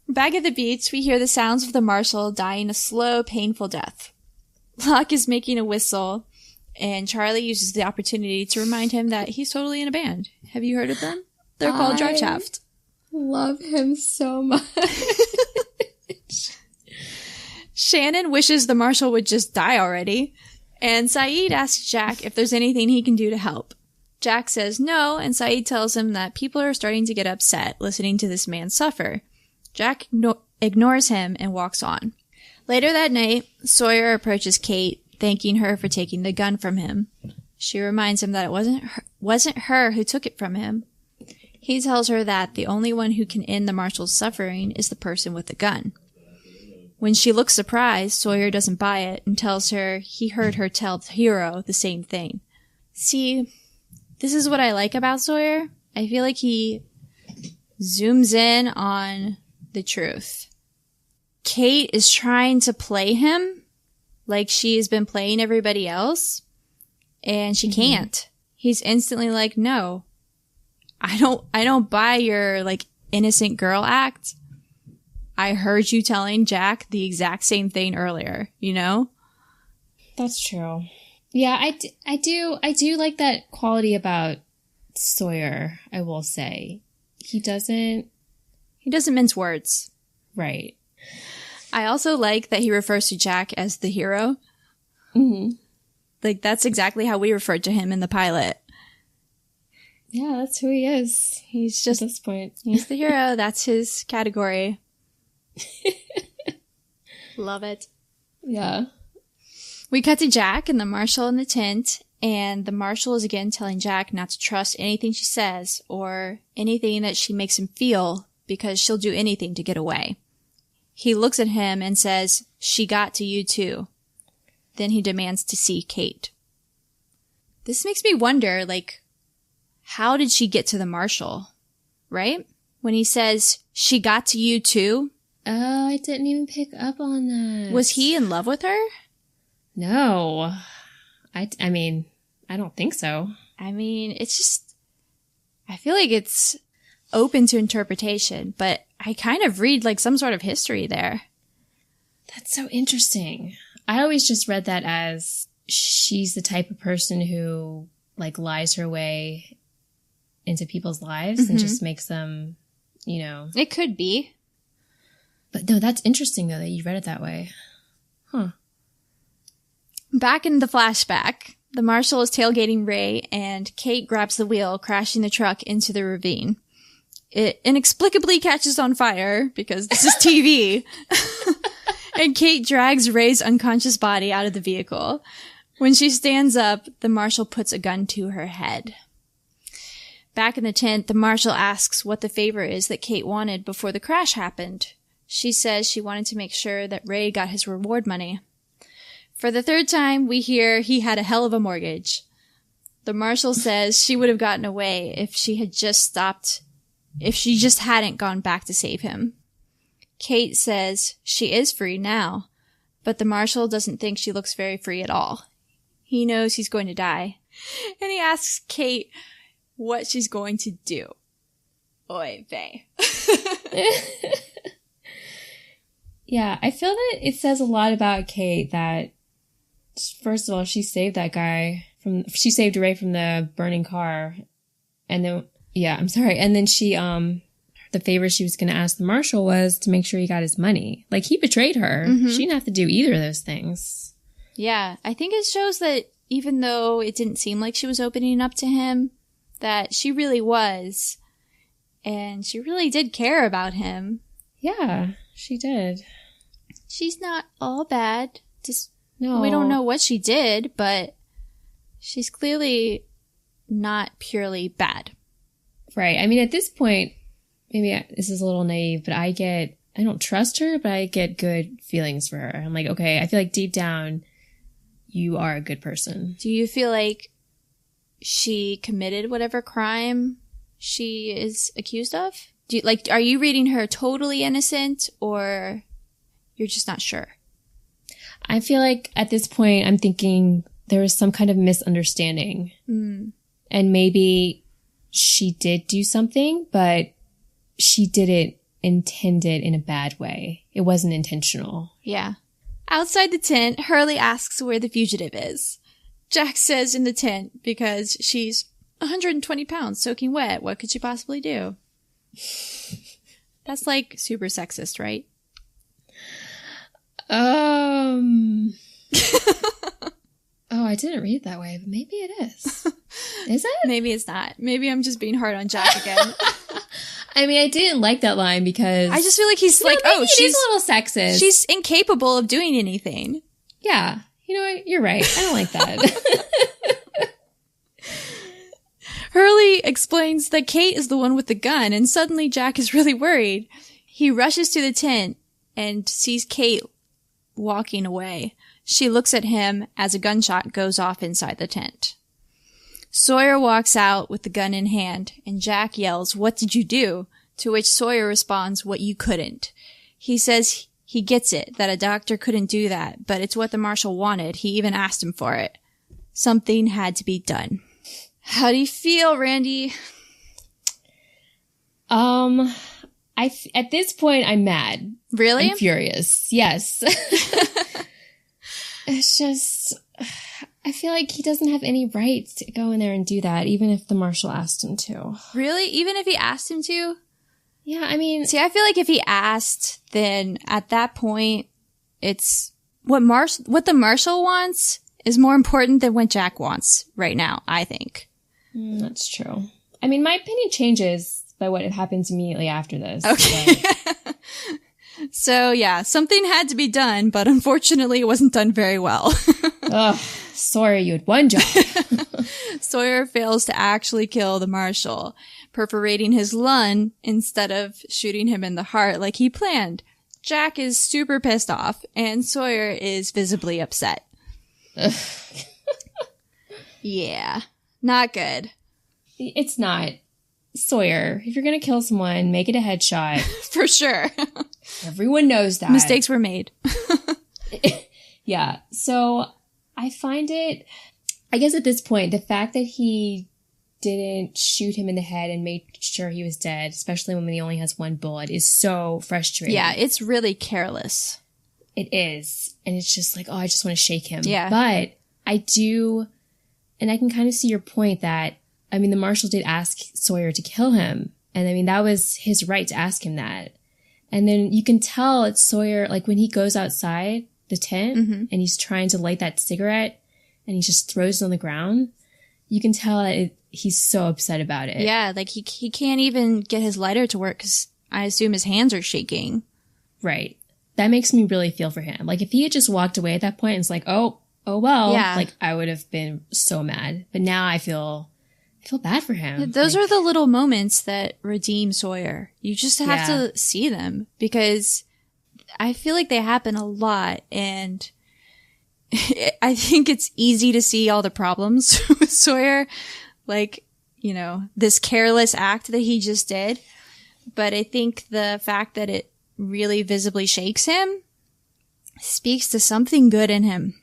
Back at the beach, we hear the sounds of the marshal dying a slow, painful death. Locke is making a whistle, and Charlie uses the opportunity to remind him that he's totally in a band. Have you heard of them? They're called Dry Shaft. Love him so much. Shannon wishes the marshal would just die already, and Saeed asks Jack if there's anything he can do to help. Jack says no, and Saeed tells him that people are starting to get upset listening to this man suffer. Jack ignores him and walks on. Later that night, Sawyer approaches Kate, thanking her for taking the gun from him. She reminds him that it wasn't her who took it from him. He tells her that the only one who can end the marshal's suffering is the person with the gun. When she looks surprised, Sawyer doesn't buy it and tells her he heard her tell the hero the same thing. See, this is what I like about Sawyer. I feel like he zooms in on the truth. Kate is trying to play him like she has been playing everybody else, and she can't. He's instantly like, no, I don't buy your, like, innocent girl act. I heard you telling Jack the exact same thing earlier, That's true. Yeah, I do like that quality about Sawyer, I will say. He doesn't mince words. Right. I also like that he refers to Jack as the hero. Mm-hmm. Like, that's exactly how we referred to him in the pilot. Yeah, that's who he is. He's just, at this point. He's the hero. That's his category. Love it. Yeah. We cut to Jack and the marshal in the tent, and the marshal is again telling Jack not to trust anything she says or anything that she makes him feel, because she'll do anything to get away. He looks at him and says, "She got to you too." Then he demands to see Kate. This makes me wonder, like, how did she get to the marshal? Right? When he says, she got to you too. Oh, I didn't even pick up on that. Was he in love with her? No. I mean, I don't think so. I mean, it's just, I feel like it's open to interpretation, but I kind of read like some sort of history there. That's so interesting. I always just read that as she's the type of person who like lies her way into people's lives and just makes them, you know. It could be. But no, that's interesting though that you read it that way. Huh. Back in the flashback, the marshal is tailgating Ray and Kate grabs the wheel, crashing the truck into the ravine. It inexplicably catches on fire because this is TV. And Kate drags Ray's unconscious body out of the vehicle. When she stands up, the marshal puts a gun to her head. Back in the tent, the marshal asks what the favor is that Kate wanted before the crash happened. She says she wanted to make sure that Ray got his reward money. For the third time, we hear he had a hell of a mortgage. The marshal says she would have gotten away if she just hadn't gone back to save him. Kate says she is free now, but the marshal doesn't think she looks very free at all. He knows he's going to die, and he asks Kate what she's going to do. Oy vey. Yeah, I feel that it says a lot about Kate that, first of all, she saved she saved Ray from the burning car. And then, and then she, the favor she was going to ask the marshal was to make sure he got his money. Like, he betrayed her. She didn't have to do either of those things. Yeah, I think it shows that even though it didn't seem like she was opening up to him, that she really was. And she really did care about him. Yeah, she did. She's not all bad. Just, no. We don't know what she did, but she's clearly not purely bad. Right. I mean, at this point, maybe this is a little naive, but I don't trust her, but I get good feelings for her. I'm like, okay, I feel like deep down, you are a good person. Do you feel like she committed whatever crime she is accused of? Are you reading her totally innocent, or you're just not sure? I feel like at this point, I'm thinking there was some kind of misunderstanding. And maybe she did do something, but she didn't intend it in a bad way. It wasn't intentional. Yeah. Outside the tent, Hurley asks where the fugitive is. Jack says in the tent because she's 120 pounds soaking wet. What could she possibly do? That's like super sexist, right? Oh, I didn't read it that way, but maybe it is. Is it? Maybe it's not. Maybe I'm just being hard on Jack again. I mean, I didn't like that line because I just feel like he's like, she's a little sexist. She's incapable of doing anything. Yeah. You know what? You're right. I don't like that. Hurley explains that Kate is the one with the gun, and suddenly Jack is really worried. He rushes to the tent and sees Kate walking away. She looks at him as a gunshot goes off inside the tent. Sawyer walks out with the gun in hand, and Jack yells, "What did you do?" To which Sawyer responds, "What you couldn't." He says he gets it, that a doctor couldn't do that, but it's what the marshal wanted. He even asked him for it. Something had to be done. How do you feel, Randy? At this point, I'm mad. Really? I'm furious. Yes. It's just, I feel like he doesn't have any right to go in there and do that, even if the marshal asked him to. Really? Even if he asked him to? Yeah, I mean... See, I feel like if he asked, then at that point, it's... What the marshal wants is more important than what Jack wants right now, I think. That's true. I mean, my opinion changes by what happens immediately after this. Okay. So, yeah, something had to be done, but unfortunately it wasn't done very well. Ugh, Sawyer, you had one job. Sawyer fails to actually kill the marshal, perforating his lung instead of shooting him in the heart like he planned. Jack is super pissed off, and Sawyer is visibly upset. Yeah, not good. It's not. Sawyer, if you're going to kill someone, make it a headshot. For sure. Everyone knows that. Mistakes were made. Yeah. So I find it, I guess at this point, the fact that he didn't shoot him in the head and made sure he was dead, especially when he only has one bullet, is so frustrating. Yeah, it's really careless. It is. And it's just like, oh, I just want to shake him. Yeah. But I do, and I can kind of see your point that, I mean, the marshal did ask Sawyer to kill him. And I mean, that was his right to ask him that. And then you can tell it's Sawyer, like when he goes outside the tent and he's trying to light that cigarette and he just throws it on the ground, you can tell that he's so upset about it. Yeah, like he can't even get his lighter to work because I assume his hands are shaking. Right. That makes me really feel for him. Like if he had just walked away at that point and it's like, oh well, yeah. Like I would have been so mad. But now I feel bad for him. Those are the little moments that redeem Sawyer. You just have to see them because I feel like they happen a lot, and I think it's easy to see all the problems with Sawyer, like, you know, this careless act that he just did. But I think the fact that it really visibly shakes him speaks to something good in him.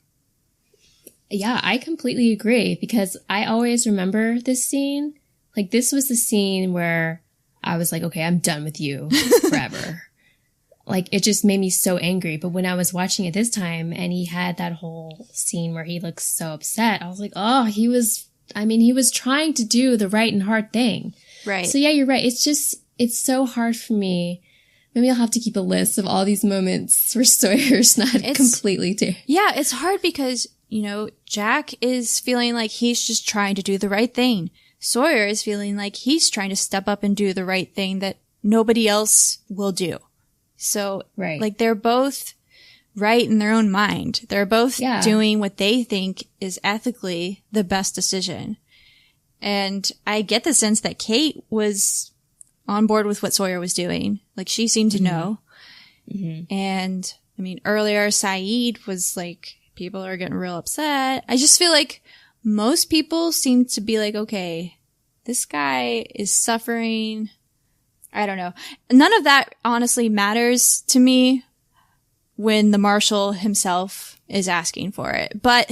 Yeah, I completely agree because I always remember this scene. Like this was the scene where I was like, okay, I'm done with you forever. Like it just made me so angry. But when I was watching it this time and he had that whole scene where he looks so upset, I was like, oh, he was trying to do the right and hard thing. Right. So yeah, you're right. It's so hard for me. Maybe I'll have to keep a list of all these moments where Sawyer's not completely there. Yeah, it's hard because, you know, Jack is feeling like he's just trying to do the right thing. Sawyer is feeling like he's trying to step up and do the right thing that nobody else will do. So, like, they're both right in their own mind. They're both doing what they think is ethically the best decision. And I get the sense that Kate was on board with what Sawyer was doing. Like, she seemed to know. And, I mean, earlier, Saeed was like, people are getting real upset. I just feel like most people seem to be like, okay, this guy is suffering. I don't know. None of that honestly matters to me when the marshal himself is asking for it. But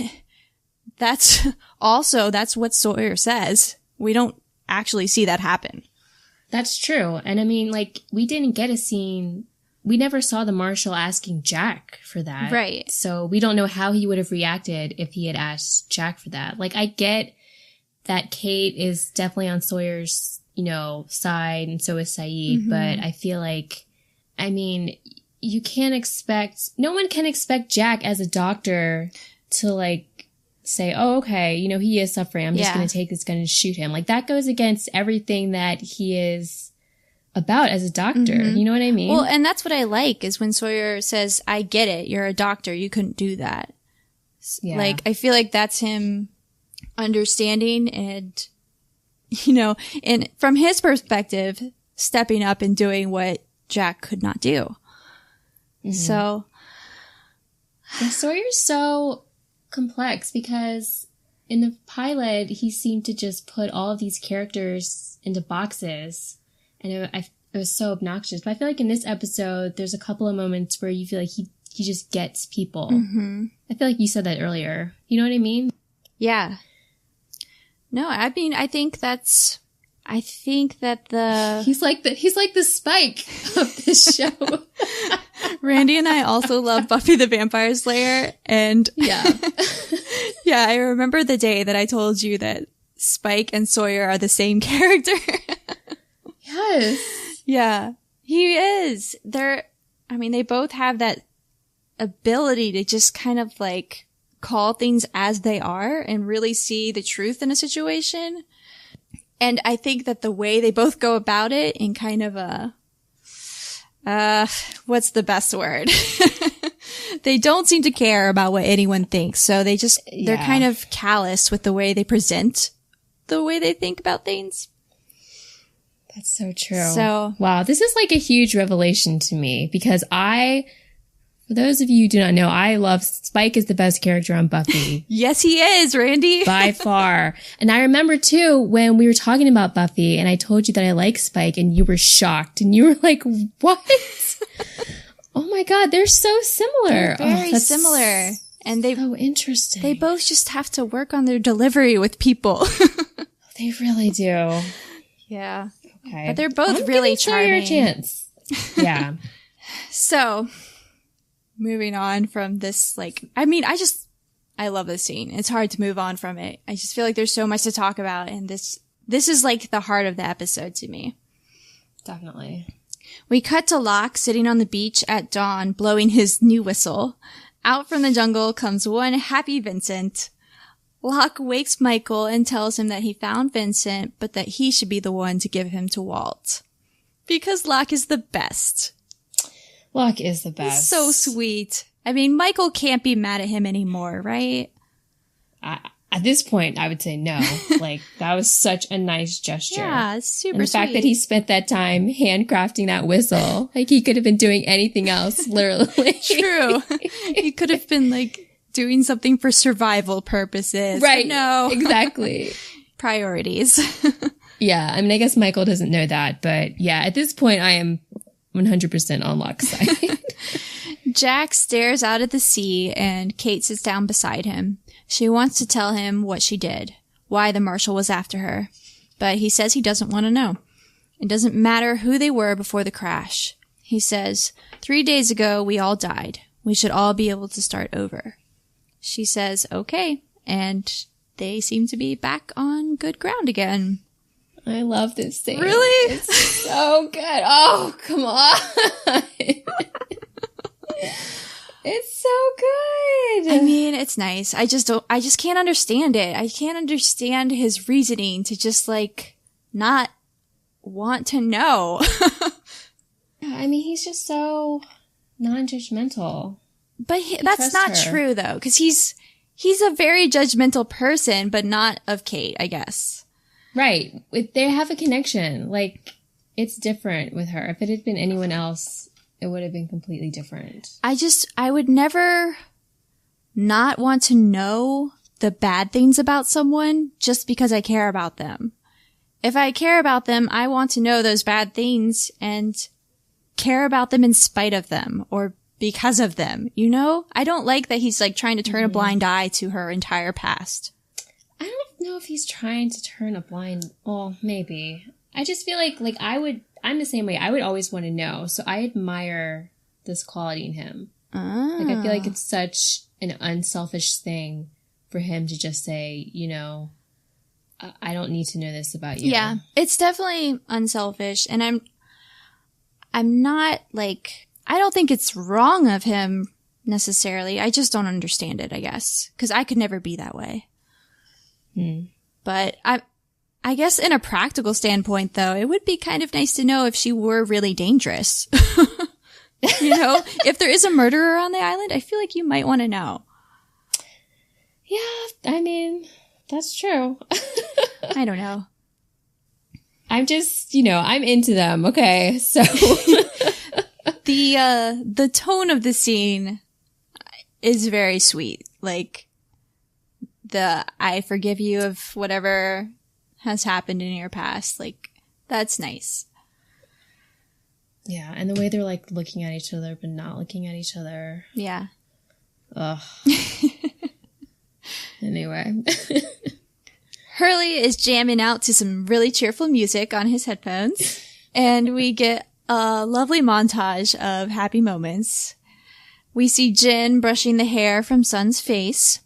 that's what Sawyer says. We don't actually see that happen. That's true. And I mean, like, we didn't get a scene. We never saw the marshal asking Jack for that. Right. So we don't know how he would have reacted if he had asked Jack for that. Like, I get that Kate is definitely on Sawyer's, you know, side, and so is Saeed. But I feel like, I mean, no one can expect Jack as a doctor to, like, say, oh, okay, you know, he is suffering. I'm just going to take this gun and shoot him. Like, that goes against everything that he is about as a doctor. You know what I mean? Well, and that's what I like is when Sawyer says, I get it. You're a doctor. You couldn't do that. Yeah. Like, I feel like that's him understanding and, you know, and from his perspective, stepping up and doing what Jack could not do. So. Yeah, Sawyer's so complex because in the pilot, he seemed to just put all of these characters into boxes. And it was so obnoxious. But I feel like in this episode, there's a couple of moments where you feel like he just gets people. I feel like you said that earlier. You know what I mean? Yeah. No, I mean, I think that he's like the Spike of this show. Randy and I also love Buffy the Vampire Slayer. And yeah, I remember the day that I told you that Spike and Sawyer are the same character. Yes. Yeah, he is. They both have that ability to just kind of like call things as they are and really see the truth in a situation. And I think that the way they both go about it in kind of what's the best word? They don't seem to care about what anyone thinks. So they're kind of callous with the way they present the way they think about things. That's so true. So, wow, this is like a huge revelation to me because I For those of you who do not know, I love Spike is the best character on Buffy. Yes, he is, Randy. By far. And I remember too, when we were talking about Buffy and I told you that I like Spike and you were shocked and you were like, what? Oh my God, they're so similar. They're very similar. And so interesting. They both just have to work on their delivery with people. They really do. Yeah. Okay. But they're both really charming. Sawyer a chance. Yeah. So, moving on from this, I love this scene. It's hard to move on from it. I just feel like there's so much to talk about, and this is like the heart of the episode to me. Definitely. We cut to Locke sitting on the beach at dawn, blowing his new whistle. Out from the jungle comes one happy Vincent. Locke wakes Michael and tells him that he found Vincent, but that he should be the one to give him to Walt. Because Locke is the best. Locke is the best. He's so sweet. I mean, Michael can't be mad at him anymore, right? At this point, I would say no. Like, that was such a nice gesture. Yeah, it's super and the sweet. fact that he spent that time handcrafting that whistle, like he could have been doing anything else, literally. True. He could have been like doing something for survival purposes. Right. No. Exactly. Priorities. Yeah. I mean, I guess Michael doesn't know that, but yeah, at this point, I am 100% on Locke's side. Jack stares out at the sea and Kate sits down beside him. She wants to tell him what she did, why the marshal was after her. But he says he doesn't want to know. It doesn't matter who they were before the crash. He says, 3 days ago, we all died. We should all be able to start over. She says, okay. And they seem to be back on good ground again. I love this scene. Really? It's so good. Oh, come on. It's so good. I mean, it's nice. I just can't understand it. I can't understand his reasoning to just like not want to know. I mean, he's just so non-judgmental. But that's not true though, because he's a very judgmental person, but not of Kate, I guess. Right. They have a connection. Like, it's different with her. If it had been anyone else, it would have been completely different. I would never not want to know the bad things about someone just because I care about them. If I care about them, I want to know those bad things and care about them in spite of them or because of them, you know? I don't like that he's like trying to turn a blind eye to her entire past. I don't know if he's trying to turn a blind, well, maybe. I just feel like I'm the same way. I would always want to know. So I admire this quality in him. Oh. Like, I feel like it's such an unselfish thing for him to just say, you know, I don't need to know this about you. Yeah, it's definitely unselfish. And I'm not like, I don't think it's wrong of him necessarily. I just don't understand it, I guess. Because I could never be that way. But I guess in a practical standpoint, though, it would be kind of nice to know if she were really dangerous. You know, if there is a murderer on the island, I feel like you might want to know. Yeah, I mean, that's true. I don't know. I'm just, you know, I'm into them. Okay, so the tone of the scene is very sweet. Like the I forgive you of whatever has happened in your past. Like that's nice. Yeah, and the way they're like looking at each other but not looking at each other. Yeah. Ugh. Anyway. Hurley is jamming out to some really cheerful music on his headphones, and we get a lovely montage of happy moments. We see Jen brushing the hair from Sun's face.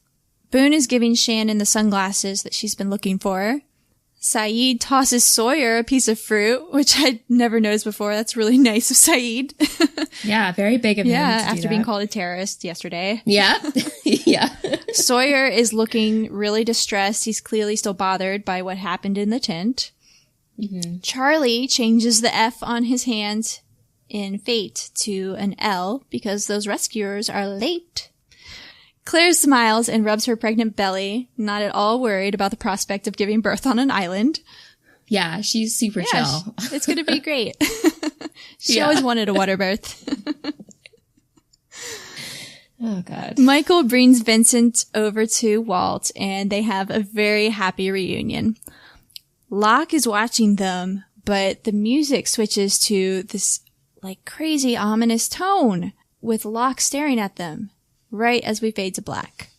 Boone is giving Shannon the sunglasses that she's been looking for. Saeed tosses Sawyer a piece of fruit, which I'd never noticed before. That's really nice of Saeed. Yeah, very big of him. Yeah, to do after that. being called a terrorist yesterday. Yeah. Yeah. Sawyer is looking really distressed. He's clearly still bothered by what happened in the tent. Mm-hmm. Charlie changes the F on his hand in Fate to an L because those rescuers are late. Claire smiles and rubs her pregnant belly, not at all worried about the prospect of giving birth on an island. Yeah, she's super chill. It's going to be great. She always wanted a water birth. Oh, God. Michael brings Vincent over to Walt, and they have a very happy reunion. Locke is watching them, but the music switches to this, like, crazy ominous tone, with Locke staring at them, right as we fade to black.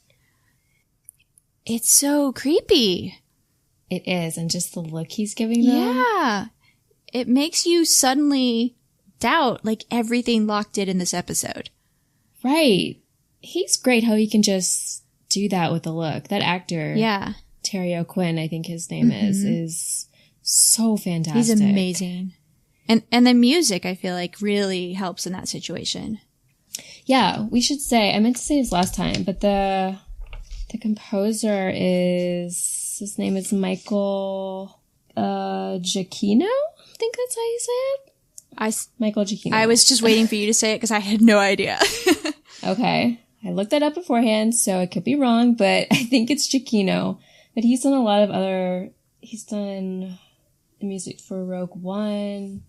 It's so creepy. It is, and just the look he's giving them. Yeah. It makes you suddenly doubt, like, everything Locke did in this episode. Right. He's great how he can just do that with a look. That actor, Yeah. Terry O'Quinn, I think his name is so fantastic. He's amazing. And the music, I feel like, really helps in that situation. Yeah, we should say, I meant to say this last time, but the composer his name is Michael Giacchino? I think that's how you say it. Michael Giacchino. I was just waiting for you to say it because I had no idea. Okay. I looked that up beforehand, so I could be wrong, but I think it's Giacchino. But he's done a lot of he's done the music for Rogue One,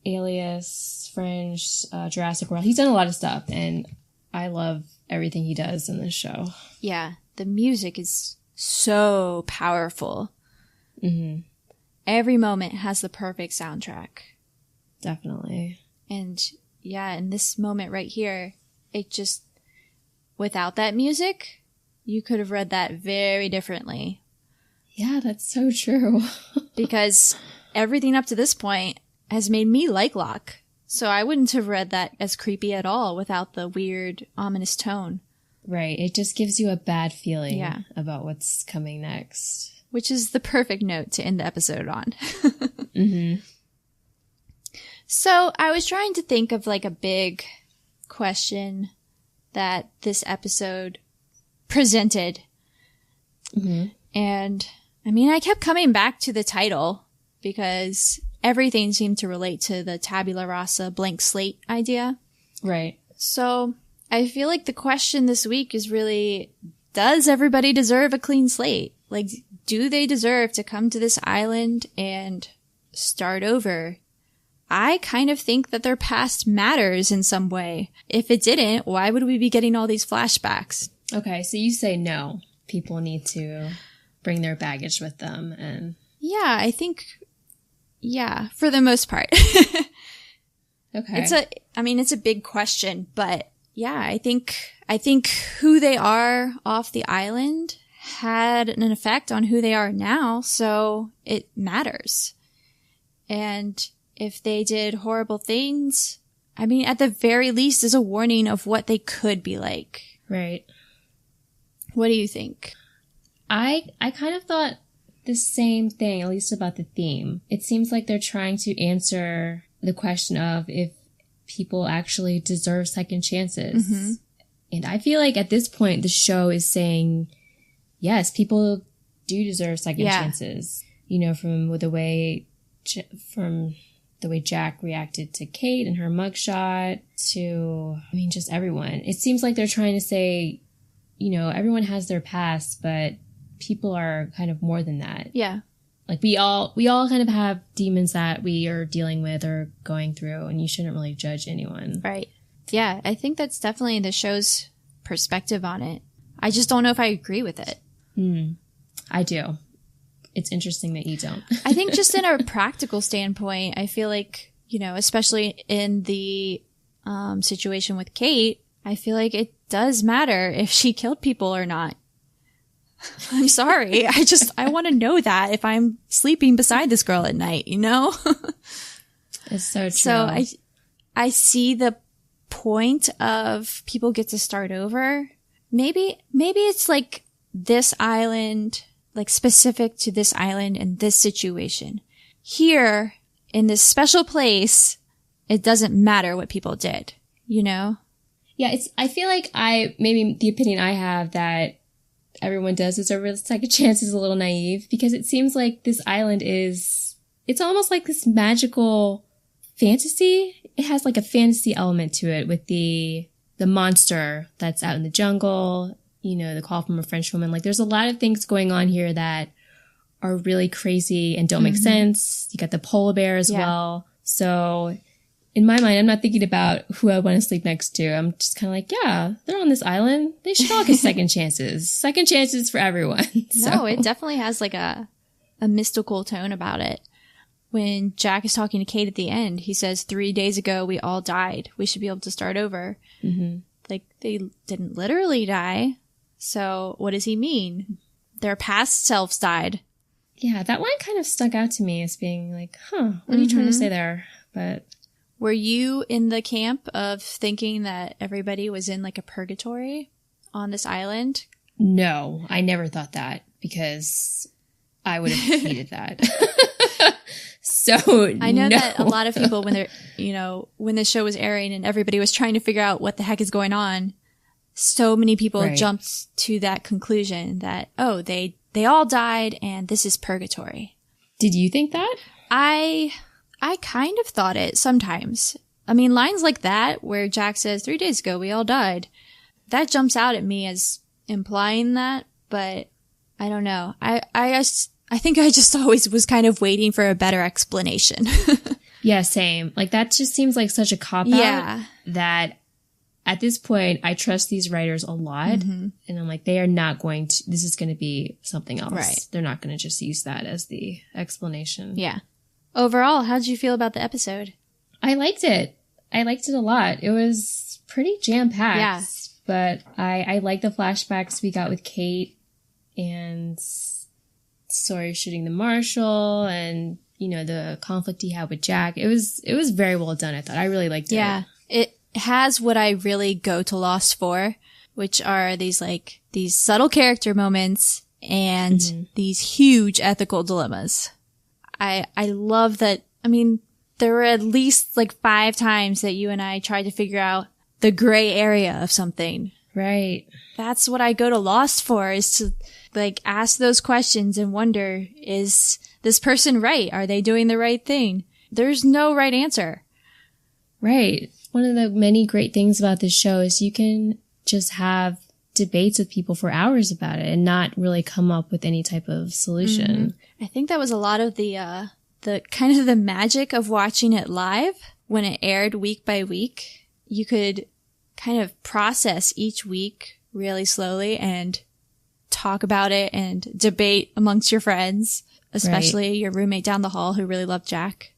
Alias, Fringe, Jurassic World. He's done a lot of stuff, and I love everything he does in this show. Yeah, the music is so powerful. Mm-hmm. Every moment has the perfect soundtrack. Definitely. And yeah, in this moment right here, it just, without that music, you could have read that very differently. Yeah, that's so true. Because everything up to this point has made me like Locke. So I wouldn't have read that as creepy at all without the weird, ominous tone. Right. It just gives you a bad feeling about what's coming next. Which is the perfect note to end the episode on. Mm-hmm. So I was trying to think of like a big question that this episode presented. Mm-hmm. And I mean, I kept coming back to the title because everything seemed to relate to the Tabula Rasa blank slate idea. Right. So I feel like the question this week is really, does everybody deserve a clean slate? Like, do they deserve to come to this island and start over? I kind of think that their past matters in some way. If it didn't, why would we be getting all these flashbacks? Okay, so you say no. People need to bring their baggage with them and... Yeah, I think... Yeah, for the most part. Okay. It's a big question, but yeah, I think who they are off the island had an effect on who they are now, so it matters. And if they did horrible things, I mean, at the very least is a warning of what they could be like. Right. What do you think? I kind of thought the same thing, at least about the theme. It seems like they're trying to answer the question of if people actually deserve second chances. Mm-hmm. And I feel like at this point, the show is saying, yes, people do deserve second chances. You know, from the way Jack reacted to Kate and her mugshot to, I mean, just everyone. It seems like they're trying to say, you know, everyone has their past, but people are kind of more than that. Yeah. Like we all kind of have demons that we are dealing with or going through, and you shouldn't really judge anyone. Right. Yeah, I think that's definitely the show's perspective on it. I just don't know if I agree with it. I do. It's interesting that you don't. I think just in a practical standpoint, I feel like, you know, especially in the situation with Kate, I feel like it does matter if she killed people or not. I'm sorry. I want to know that if I'm sleeping beside this girl at night, you know? It's so true. So I see the point of people get to start over. Maybe it's like this island, like specific to this island and this situation. Here, in this special place, it doesn't matter what people did, you know? Yeah, I feel like maybe the opinion I have that everyone does deserve a second chance is a little naive, because it seems like this island it's almost like this magical fantasy. It has like a fantasy element to it with the monster that's out in the jungle, you know, the call from a French woman. Like there's a lot of things going on here that are really crazy and don't make sense. You got the polar bear as well. So in my mind, I'm not thinking about who I want to sleep next to. I'm just kind of like, yeah, they're on this island. They should all get second chances. Second chances for everyone. So. No, it definitely has like a mystical tone about it. When Jack is talking to Kate at the end, he says, 3 days ago, we all died. We should be able to start over. Mm-hmm. Like, they didn't literally die. So what does he mean? Their past selves died. Yeah, that line kind of stuck out to me as being like, what are you trying to say there? But were you in the camp of thinking that everybody was in like a purgatory on this island? No, I never thought that because I would have hated that. So I know that a lot of people, when they're, when the show was airing and everybody was trying to figure out what the heck is going on, so many people jumped to that conclusion that, oh, they all died and this is purgatory. Did you think that? I kind of thought it sometimes. I mean, lines like that where Jack says 3 days ago we all died, that jumps out at me as implying that, but I don't know. I think I just always was kind of waiting for a better explanation. Yeah, same. Like, that just seems like such a cop-out that at this point, I trust these writers a lot. Mm-hmm. And I'm like, they are not going to, this is going to be something else. Right. They're not going to just use that as the explanation. Yeah. Overall, how did you feel about the episode? I liked it. I liked it a lot. It was pretty jam-packed. Yeah. But I like the flashbacks we got with Kate and Sawyer shooting the marshal and, the conflict he had with Jack. It was very well done, I thought. I really liked it. Yeah. It has what I really go to Lost for, which are these subtle character moments and these huge ethical dilemmas. I love that. I mean, there were at least 5 times that you and I tried to figure out the gray area of something. Right. That's what I go to Lost for, is to ask those questions and wonder, is this person right? Are they doing the right thing? There's no right answer. Right. One of the many great things about this show is you can just have debates with people for hours about it and not really come up with any type of solution. Mm-hmm. I think that was a lot of the kind of the magic of watching it live when it aired week by week. You could kind of process each week really slowly and talk about it and debate amongst your friends, especially your roommate down the hall who really loved Jack.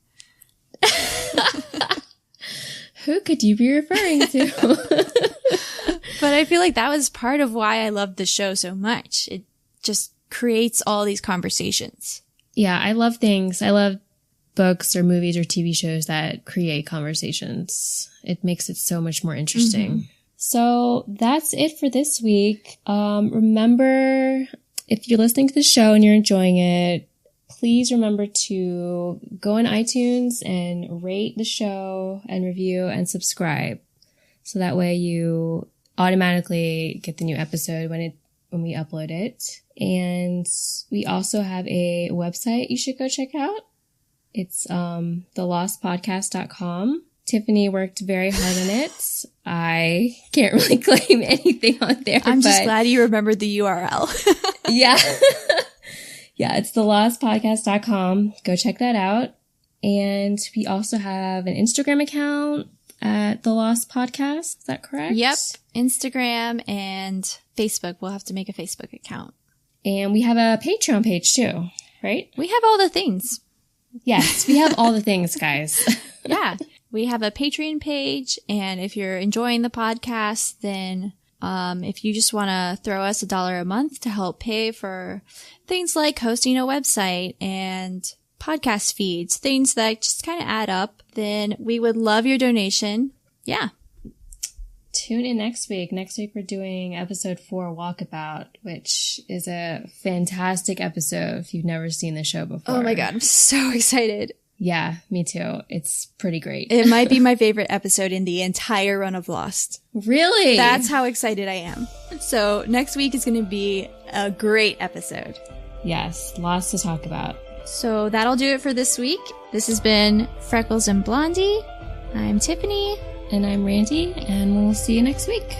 Who could you be referring to? But I feel like that was part of why I loved the show so much. It just creates all these conversations. Yeah, I love books or movies or TV shows that create conversations. It makes it so much more interesting. Mm-hmm. So that's it for this week. Remember, if you're listening to the show and you're enjoying it, please remember to go on iTunes and rate the show and review and subscribe. So that way you automatically get the new episode when we upload it. And we also have a website you should go check out. It's thelostpodcast.com. Tiffany worked very hard on it. I can't really claim anything on there. I'm just glad you remembered the URL. Yeah. Yeah, it's thelostpodcast.com. Go check that out. And we also have an Instagram account at The Lost Podcast. Is that correct? Yep. Instagram and Facebook. We'll have to make a Facebook account. And we have a Patreon page too, right? We have all the things. Yes, we have all the things, guys. Yeah. We have a Patreon page, and if you're enjoying the podcast, then if you just want to throw us $1 a month to help pay for things like hosting a website and podcast feeds, things that just kind of add up, then we would love your donation. Yeah. Tune in next week. Next week we're doing episode 4, Walkabout, which is a fantastic episode if you've never seen the show before. Oh my God, I'm so excited. Yeah, me too. It's pretty great. It might be my favorite episode in the entire run of Lost. Really? That's how excited I am. So next week is going to be a great episode. Yes, lots to talk about. So that'll do it for this week. This has been Freckles and Blondie. I'm Tiffany. And I'm Randy, and we'll see you next week.